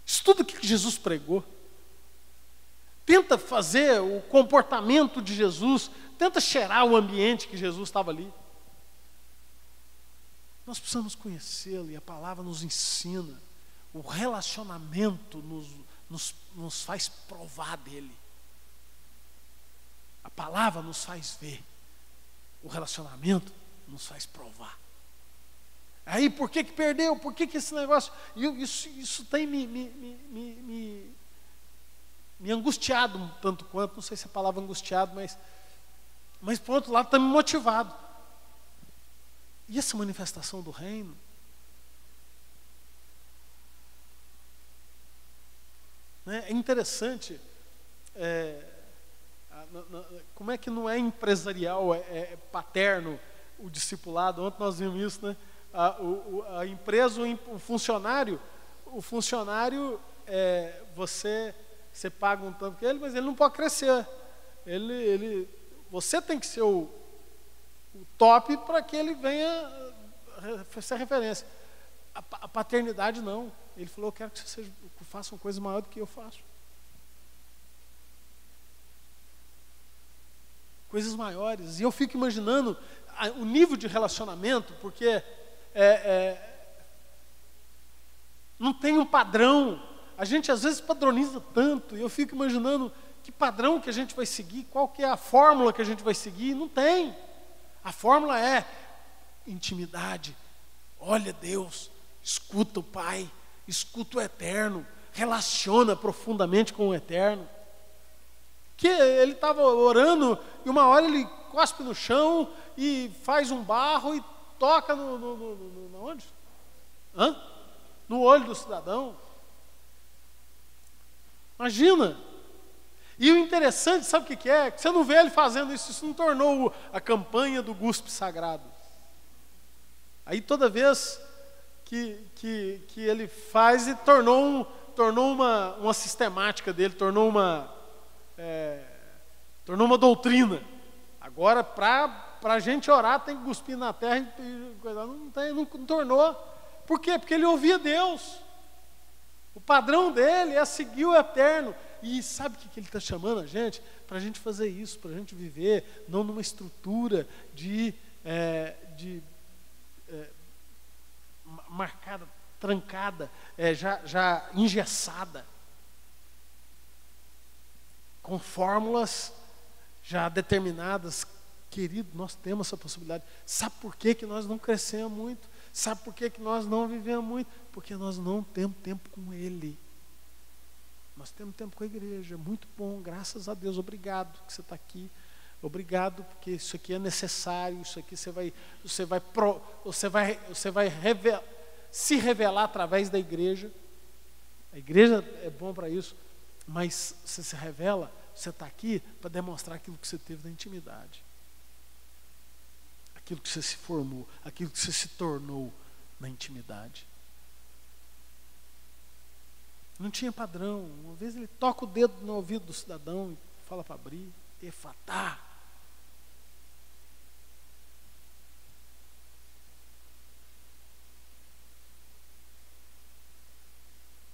Estuda o que Jesus pregou. Tenta fazer o comportamento de Jesus, tenta cheirar o ambiente que Jesus estava ali. Nós precisamos conhecê-lo, e a palavra nos ensina. O relacionamento nos faz provar dele. A palavra nos faz ver. O relacionamento nos faz provar. Aí por que perdeu? Por que esse negócio? Isso tem me angustiado um tanto quanto. Não sei se é a palavra angustiado, mas mas por outro lado está me motivado. E essa manifestação do reino né, é interessante. Como é que não é empresarial, é paterno o discipulado? Ontem nós vimos isso, né? A empresa, o funcionário, você paga um tanto que ele, mas ele não pode crescer. Você tem que ser o top para que ele venha ser referência. A paternidade não. Ele falou, eu quero que você faça uma coisa maior do que eu faço. Coisas maiores. E eu fico imaginando o nível de relacionamento, porque não tem um padrão. A gente às vezes padroniza tanto, e eu fico imaginando que padrão que a gente vai seguir, qual que é a fórmula que a gente vai seguir. Não tem. A fórmula é intimidade. Olha Deus, escuta o Pai, escuta o Eterno, relaciona profundamente com o Eterno. Que ele estava orando e uma hora ele cospe no chão e faz um barro e toca onde? No olho do cidadão. Imagina. E o interessante, sabe o que é? Que você não vê ele fazendo isso. Isso não tornou a campanha do guspe sagrado. Aí toda vez que ele faz, e tornou uma sistemática dele, tornou uma doutrina. Agora, para a gente orar, tem que cuspir na terra e coisa. Não tornou. Por quê? Porque ele ouvia Deus. O padrão dele é seguir o Eterno. E sabe o que ele está chamando a gente? Para a gente fazer isso, para a gente viver, não numa estrutura marcada, trancada, já engessada, com fórmulas já determinadas. Querido, nós temos essa possibilidade. Sabe por que nós não crescemos muito? Sabe por que nós não vivemos muito? Porque nós não temos tempo com Ele. Nós temos tempo com a igreja. Muito bom, graças a Deus. Obrigado que você está aqui. Obrigado, porque isso aqui é necessário. Isso aqui você vai se revelar através da igreja. A igreja é bom para isso. Mas você se revela, você está aqui para demonstrar aquilo que você teve na intimidade. Aquilo que você se formou, aquilo que você se tornou na intimidade. Não tinha padrão. Uma vez ele toca o dedo no ouvido do cidadão e fala para abrir. Efatá.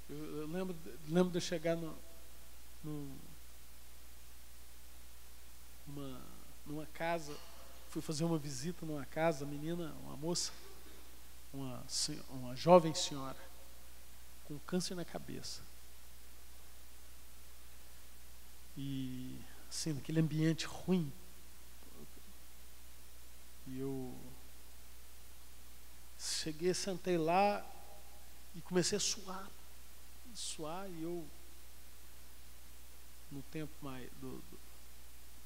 Eu lembro de eu chegar numa casa, fui fazer uma visita numa casa, uma moça, uma jovem senhora, com câncer na cabeça. E assim, naquele ambiente ruim. E eu cheguei, sentei lá e comecei a suar, e eu, no tempo mais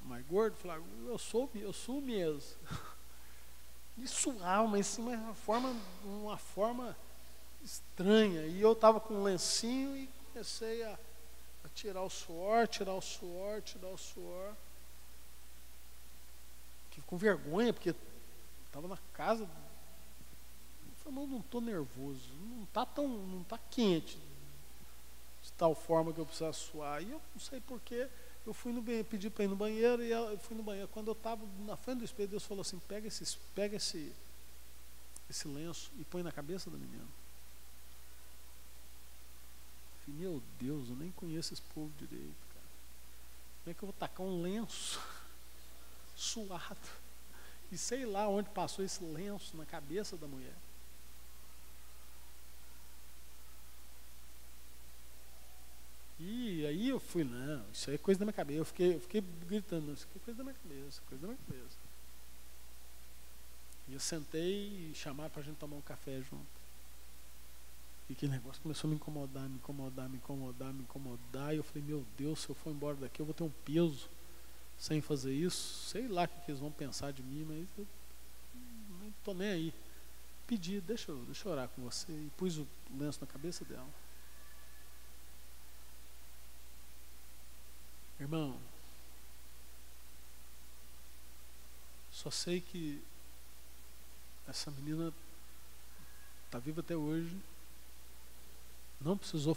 mais gordo, falava, eu sou mesmo. E suar, mas assim, uma forma estranha. E eu estava com um lencinho e comecei a tirar o suor. Fiquei com vergonha, porque estava na casa. Eu falei, não estou nervoso, não está quente de tal forma que eu preciso suar. E eu não sei porquê. Eu fui no banheiro, pedi para ir no banheiro, e eu fui no banheiro. Quando eu estava na frente do espelho, Deus falou assim, pega esse lenço e põe na cabeça da menina. Eu falei, meu Deus, eu nem conheço esse povo direito, cara. Como é que eu vou tacar um lenço suado? E sei lá onde passou esse lenço na cabeça da mulher. E aí eu fui, não, isso aí é coisa da minha cabeça. Eu fiquei gritando, isso aqui é coisa da minha cabeça. E eu sentei e chamaram para a gente tomar um café junto. E aquele negócio começou a me incomodar. E eu falei, meu Deus, se eu for embora daqui eu vou ter um peso. sem fazer isso, sei lá o que eles vão pensar de mim, mas eu não estou nem aí. Pedi, deixa eu orar com você, e pus o lenço na cabeça dela. Irmão, só sei que essa menina está viva até hoje, não precisou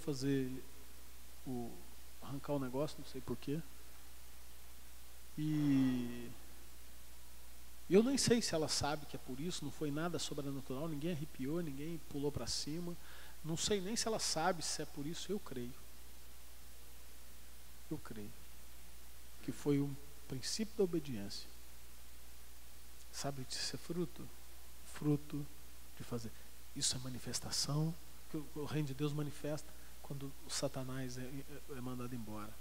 arrancar o negócio, não sei porquê. E eu nem sei se ela sabe que é por isso, não foi nada sobrenatural, ninguém arrepiou, ninguém pulou para cima. Não sei nem se ela sabe se é por isso, eu creio. Eu creio que foi um princípio da obediência. Sabe, isso é fruto de fazer. Isso é manifestação, que o reino de Deus manifesta quando o Satanás é mandado embora.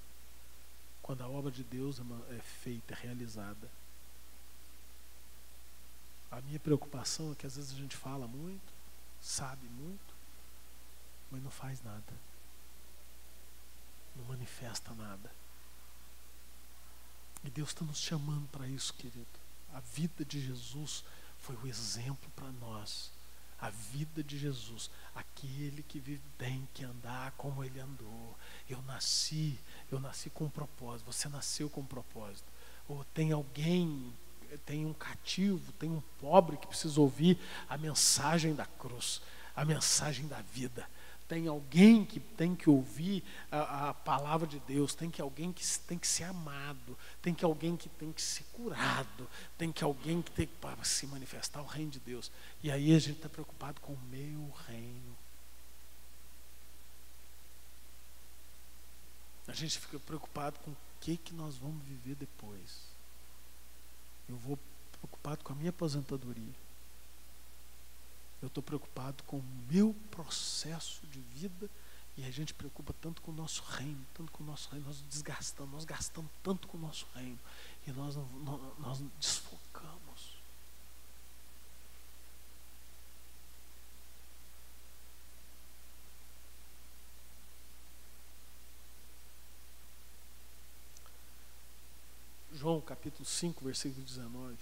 Quando a obra de Deus é feita, é realizada. A minha preocupação é que às vezes a gente fala muito, sabe muito, mas não faz nada. Não manifesta nada. E Deus está nos chamando para isso, querido. A vida de Jesus foi o exemplo para nós. A vida de Jesus, aquele que tem que andar como ele andou. Eu nasci com um propósito. Você nasceu com um propósito. Ou tem alguém, tem um cativo, tem um pobre que precisa ouvir a mensagem da cruz, a mensagem da vida. Tem alguém que tem que ouvir a palavra de Deus, tem que alguém que tem que ser amado, tem que alguém que tem que ser curado, tem que alguém que tem que se manifestar o reino de Deus. E aí a gente está preocupado com o meu reino. A gente fica preocupado com o que nós vamos viver depois. Eu vou preocupado com a minha aposentadoria. Eu estou preocupado com o meu processo de vida, e a gente preocupa tanto com o nosso reino, nós gastamos tanto com o nosso reino, e nós desfocamos. João capítulo 5, versículo 19.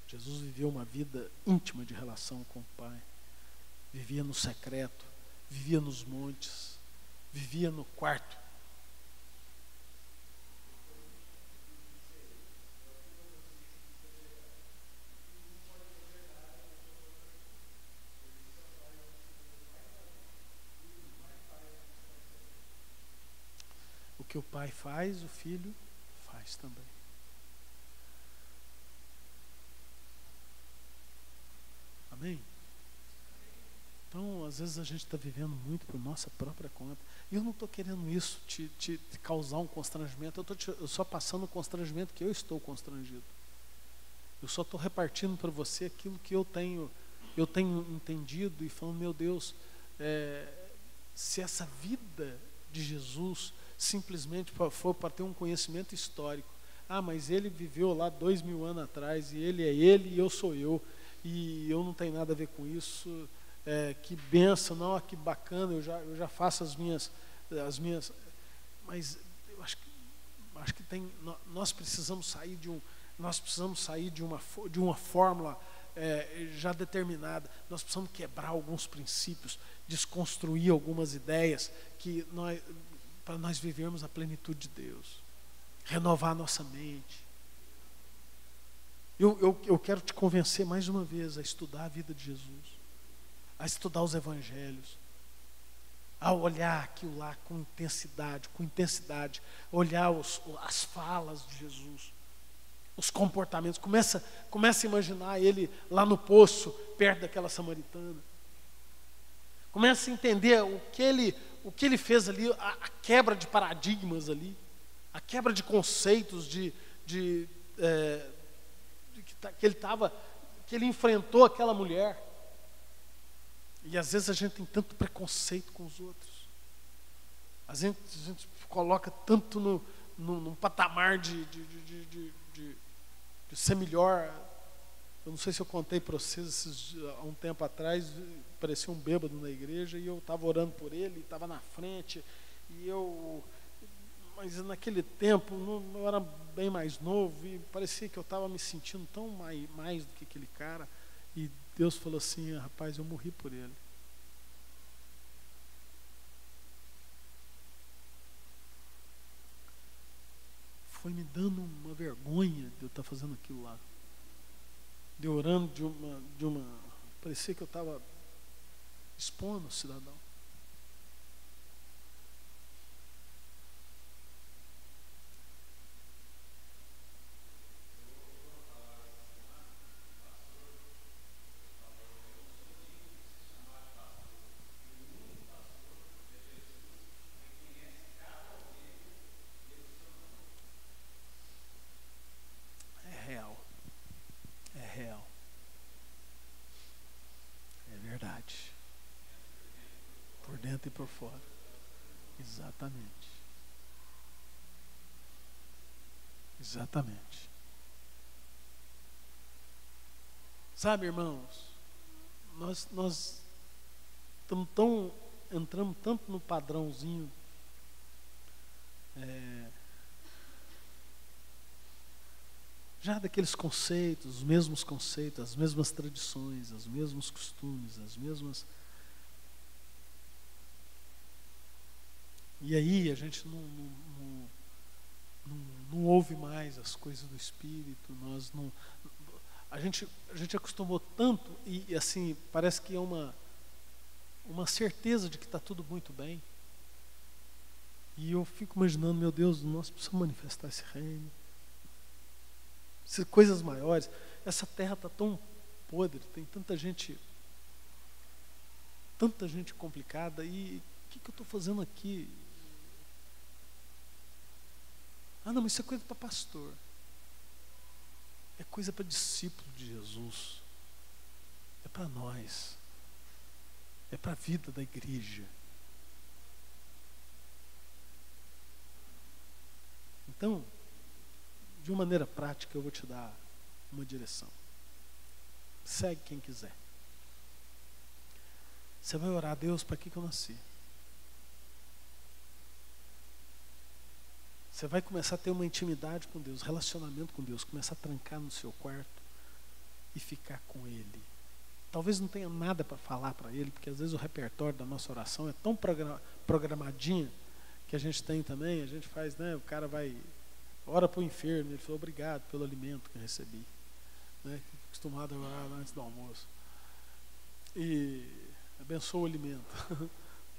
Jesus viveu uma vida íntima de relação com o Pai. Vivia no secreto, vivia nos montes, vivia no quarto. O que o Pai faz, o Filho faz também. Amém? Então, às vezes a gente está vivendo muito por nossa própria conta. E eu não estou querendo isso te causar um constrangimento. Eu só passando o constrangimento que eu estou constrangido. Eu só estou repartindo para você aquilo que eu tenho entendido e falando, meu Deus, se essa vida de Jesus simplesmente for para ter um conhecimento histórico. Mas ele viveu lá 2000 anos atrás, e ele é ele e eu sou eu. E eu não tenho nada a ver com isso, que benção, não, que bacana, eu já faço as minhas, mas eu acho que nós precisamos sair de uma fórmula já determinada. Nós precisamos quebrar alguns princípios, desconstruir algumas ideias para nós vivermos a plenitude de Deus, renovar a nossa mente. Eu quero te convencer mais uma vez a estudar a vida de Jesus, a estudar os evangelhos, a olhar aquilo lá com intensidade, olhar as falas de Jesus, os comportamentos. Começa a imaginar ele lá no poço, perto daquela samaritana. Começa a entender o que ele fez ali, a quebra de paradigmas ali, a quebra de conceitos que ele enfrentou aquela mulher. E às vezes a gente tem tanto preconceito com os outros. A gente coloca tanto num patamar de ser melhor. Eu não sei se eu contei para vocês, há um tempo atrás, parecia um bêbado na igreja, e eu estava orando por ele, estava na frente, mas naquele tempo eu era bem mais novo, e parecia que eu estava me sentindo tão mais do que aquele cara. E Deus falou assim: rapaz, eu morri por ele. Foi me dando uma vergonha de eu estar fazendo aquilo lá. De orando de uma. Parecia que eu estava expondo o cidadão. É real. É real. É verdade. Por dentro e por fora. Exatamente. Exatamente. Sabe, irmãos, nós entramos tanto no padrãozinho já daqueles conceitos, os mesmos conceitos, as mesmas tradições, os mesmos costumes, as mesmas. E aí a gente não ouve mais as coisas do Espírito, nós não. A gente acostumou tanto e assim, parece que é uma certeza de que está tudo muito bem. E eu fico imaginando, meu Deus, nós precisamos manifestar esse reino. Coisas maiores. Essa terra está tão podre, tem tanta gente complicada, e o que eu estou fazendo aqui? Ah, não, mas isso é coisa para pastor. É coisa para discípulo de Jesus. É para nós. É para a vida da igreja. Então, de uma maneira prática, eu vou te dar uma direção. Segue quem quiser. Você vai orar a Deus: para que eu nasci? Você vai começar a ter uma intimidade com Deus, relacionamento com Deus, começar a trancar no seu quarto e ficar com Ele. Talvez não tenha nada para falar para Ele, porque às vezes o repertório da nossa oração é tão programadinha que a gente tem também, a gente faz, né? O cara vai, ora para o enfermo, ele falou: obrigado pelo alimento que eu recebi. Né? Acostumado a orar antes do almoço. E abençoa o alimento.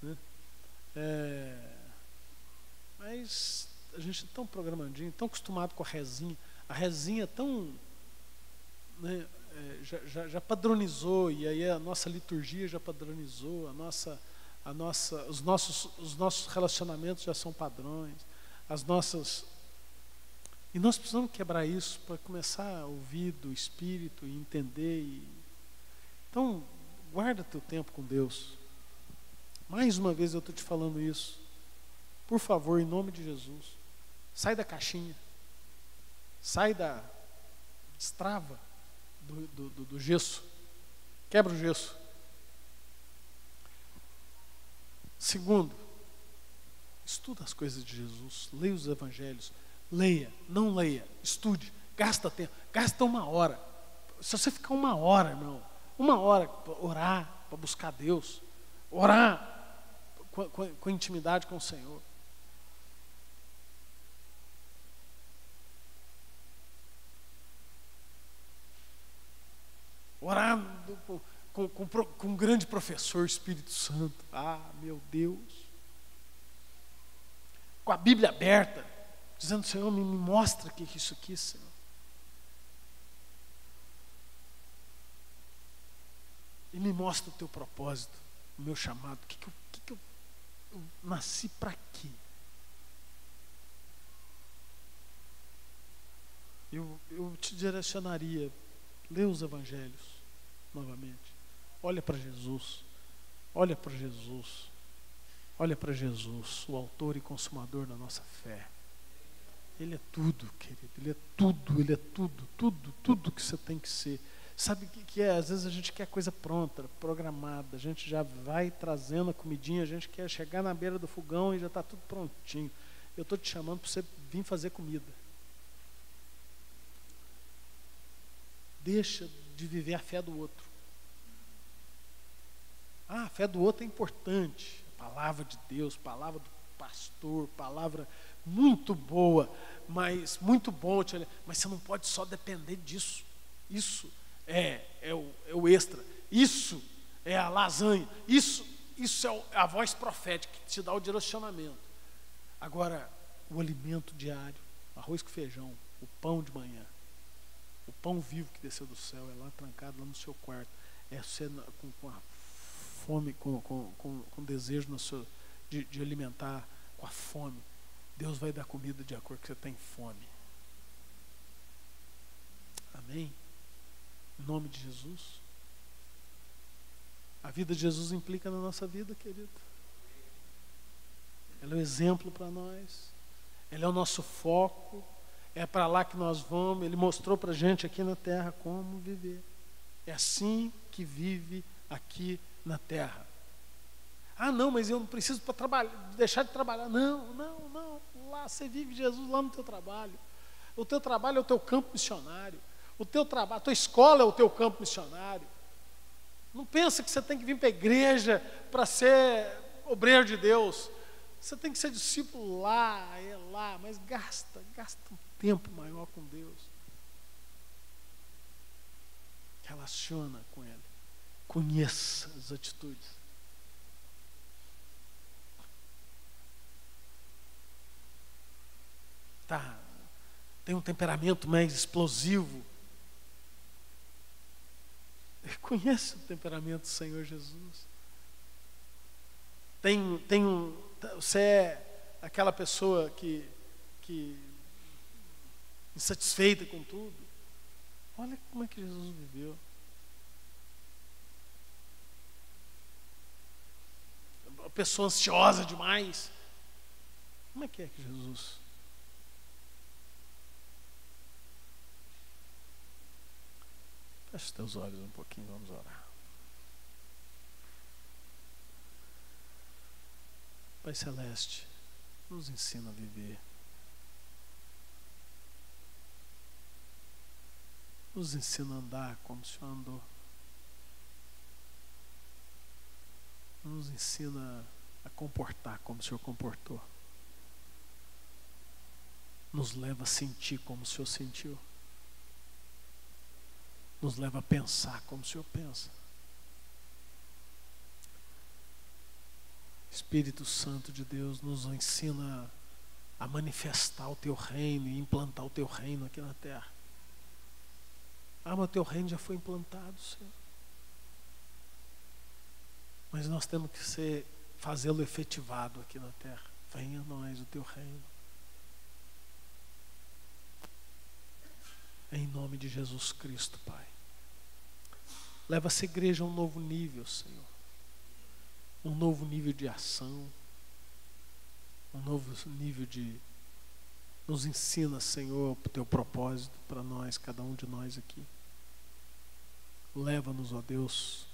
Né? Mas a gente é tão programadinho, tão acostumado com a rezinha. A rezinha é tão, né, já padronizou, e aí a nossa liturgia já padronizou, os nossos relacionamentos já são padrões, e nós precisamos quebrar isso para começar a ouvir do Espírito e entender. Então, guarda teu tempo com Deus. Mais uma vez eu estou te falando isso. Por favor, em nome de Jesus, sai da caixinha, destrava do gesso, quebra o gesso. Segundo, estuda as coisas de Jesus, leia os evangelhos, não leia, estude, gasta tempo, gasta 1 hora. Se você ficar 1 hora, irmão, 1 hora para orar, para buscar Deus, orar com intimidade com o Senhor. Orar com um grande professor, Espírito Santo. Ah, meu Deus. Com a Bíblia aberta, dizendo: Senhor, me mostra o que é isso aqui, Senhor. E me mostra o teu propósito, o meu chamado. O que eu nasci para quê? Eu te direcionaria: lê os evangelhos novamente. Olha para Jesus. Olha para Jesus. Olha para Jesus, o autor e consumador da nossa fé. Ele é tudo, querido. Ele é tudo que você tem que ser. Sabe o que é? Às vezes a gente quer coisa pronta, programada. A gente já vai trazendo a comidinha, a gente quer chegar na beira do fogão e já está tudo prontinho. Eu estou te chamando para você vir fazer comida. deixa de viver a fé do outro. A fé do outro é importante. A palavra de Deus, palavra do pastor, palavra muito boa, mas muito bom, mas você não pode só depender disso. Isso é o extra. Isso é a lasanha. Isso é a voz profética que te dá o direcionamento. Agora, o alimento diário, arroz com feijão, o pão de manhã, o pão vivo que desceu do céu, é lá trancado lá no seu quarto. É você com a fome, com desejo de alimentar, com a fome. Deus vai dar comida de acordo com que você tem fome. Amém? Em nome de Jesus. A vida de Jesus implica na nossa vida, querido. Ela é o exemplo para nós. Ela é o nosso foco. É para lá que nós vamos. Ele mostrou para a gente aqui na terra como viver. É assim que vive aqui na terra. Ah, não, mas eu não preciso para trabalhar, deixar de trabalhar. Não. Lá você vive Jesus lá no teu trabalho. O teu trabalho é o teu campo missionário. O teu trabalho, a tua escola é o teu campo missionário. Não pensa que você tem que vir para a igreja para ser obreiro de Deus. Você tem que ser discípulo lá, mas gasta um tempo maior com Deus. Relaciona com Ele. Conheça as atitudes. Tem um temperamento mais explosivo. Conhece o temperamento do Senhor Jesus. Você é aquela pessoa que insatisfeita com tudo. Olha como é que Jesus viveu. A pessoa ansiosa demais. Como é que Jesus? Feche os teus olhos um pouquinho, vamos orar. Pai Celeste, nos ensina a viver. Nos ensina a andar como o Senhor andou. Nos ensina a comportar como o Senhor comportou. Nos leva a sentir como o Senhor sentiu. Nos leva a pensar como o Senhor pensa. Espírito Santo de Deus nos ensina a manifestar o Teu reino e implantar o Teu reino aqui na terra. Mas o Teu reino já foi implantado, Senhor. Mas nós temos que fazê-lo efetivado aqui na terra. Venha a nós o Teu reino. Em nome de Jesus Cristo, Pai. Leva essa igreja a um novo nível, Senhor. Um novo nível de ação. Um novo nível de... Nos ensina, Senhor, o Teu propósito para nós, cada um de nós aqui. Leva-nos, ó Deus,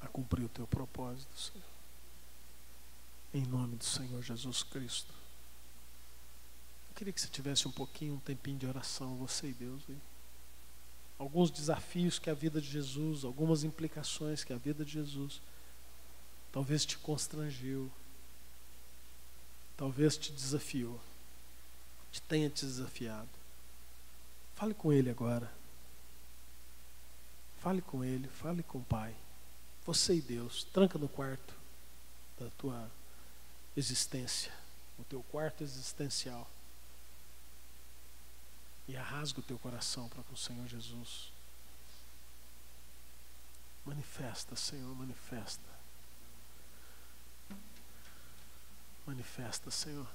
a cumprir o Teu propósito, Senhor. Em nome do Senhor Jesus Cristo. Eu queria que você tivesse um tempinho de oração, você e Deus aí. Alguns desafios que a vida de Jesus, algumas implicações que a vida de Jesus talvez te constrangeu, talvez te desafiou, tenha te desafiado. Fale com Ele agora. Fale com Ele, fale com o Pai. Você e Deus, tranca no quarto da tua existência, o teu quarto existencial. E rasga o teu coração para com o Senhor Jesus. Manifesta, Senhor, manifesta. Manifesta, Senhor.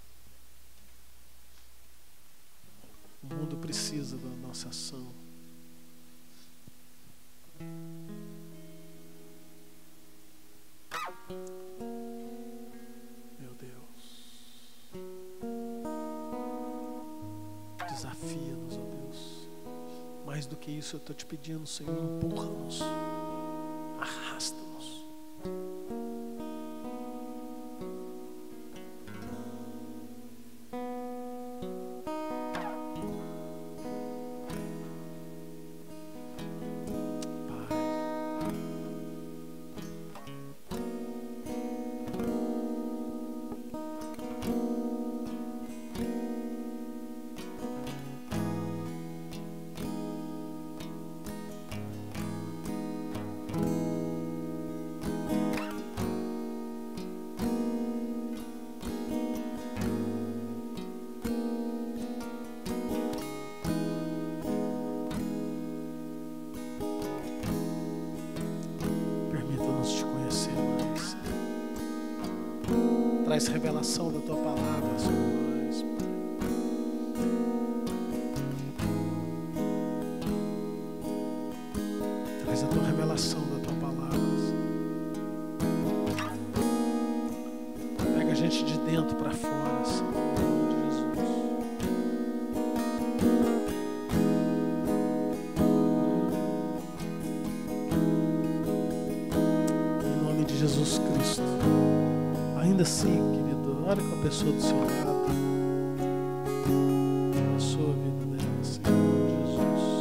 O mundo precisa da nossa ação. Meu Deus. Desafia-nos, ó Deus. Mais do que isso eu estou te pedindo, Senhor, empurra-nos. Arrasta-nos. Traz revelação da tua palavra sobre nós, Pai. Traz a tua revelação da tua palavra, Senhor. Pega a gente de dentro para fora, Senhor, em nome de Jesus. Em nome de Jesus Cristo. Ainda assim, querido, olha com a pessoa do seu lado. Abençoa a vida dela, Senhor, em nome de Jesus.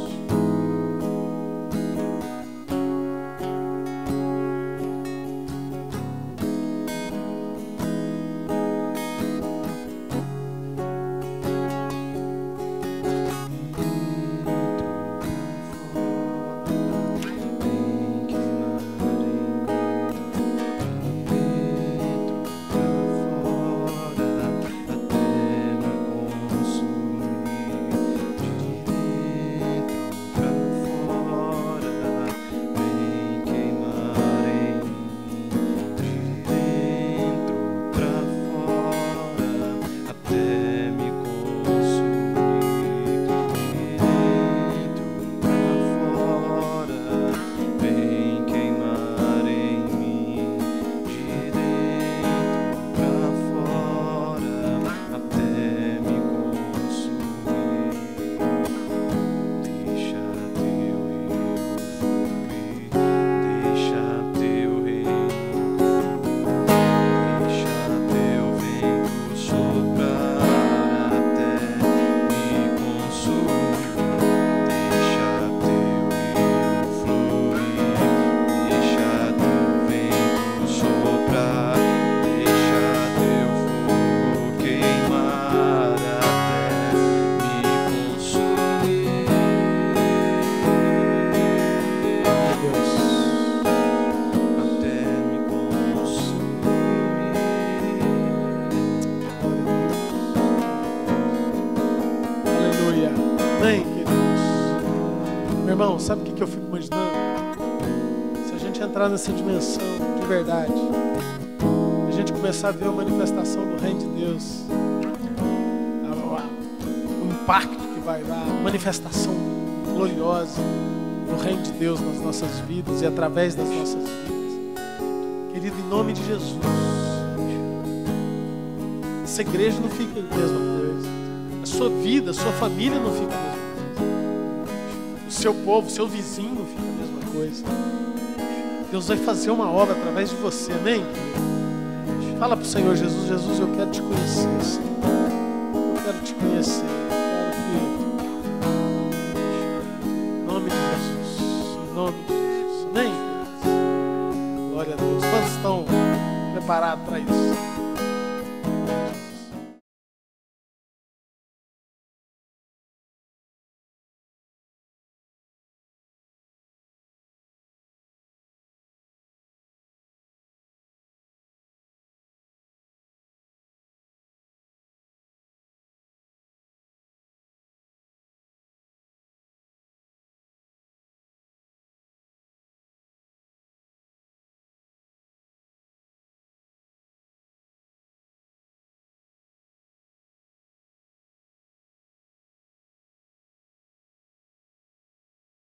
Irmão, sabe o que eu fico imaginando? Se a gente entrar nessa dimensão de verdade, a gente começar a ver a manifestação do Reino de Deus, o impacto que vai dar, a manifestação gloriosa do Reino de Deus nas nossas vidas e através das nossas vidas. Querido, em nome de Jesus, essa igreja não fica a mesma coisa, a sua vida, a sua família não fica a mesma coisa. Seu povo, seu vizinho fica a mesma coisa. Deus vai fazer uma obra através de você, amém? Fala para o Senhor Jesus: Jesus, eu quero te conhecer, Senhor. Eu quero te conhecer. Eu quero que... Em nome de Jesus. Em nome de Jesus. Amém? Glória a Deus. Quantos estão preparados para isso?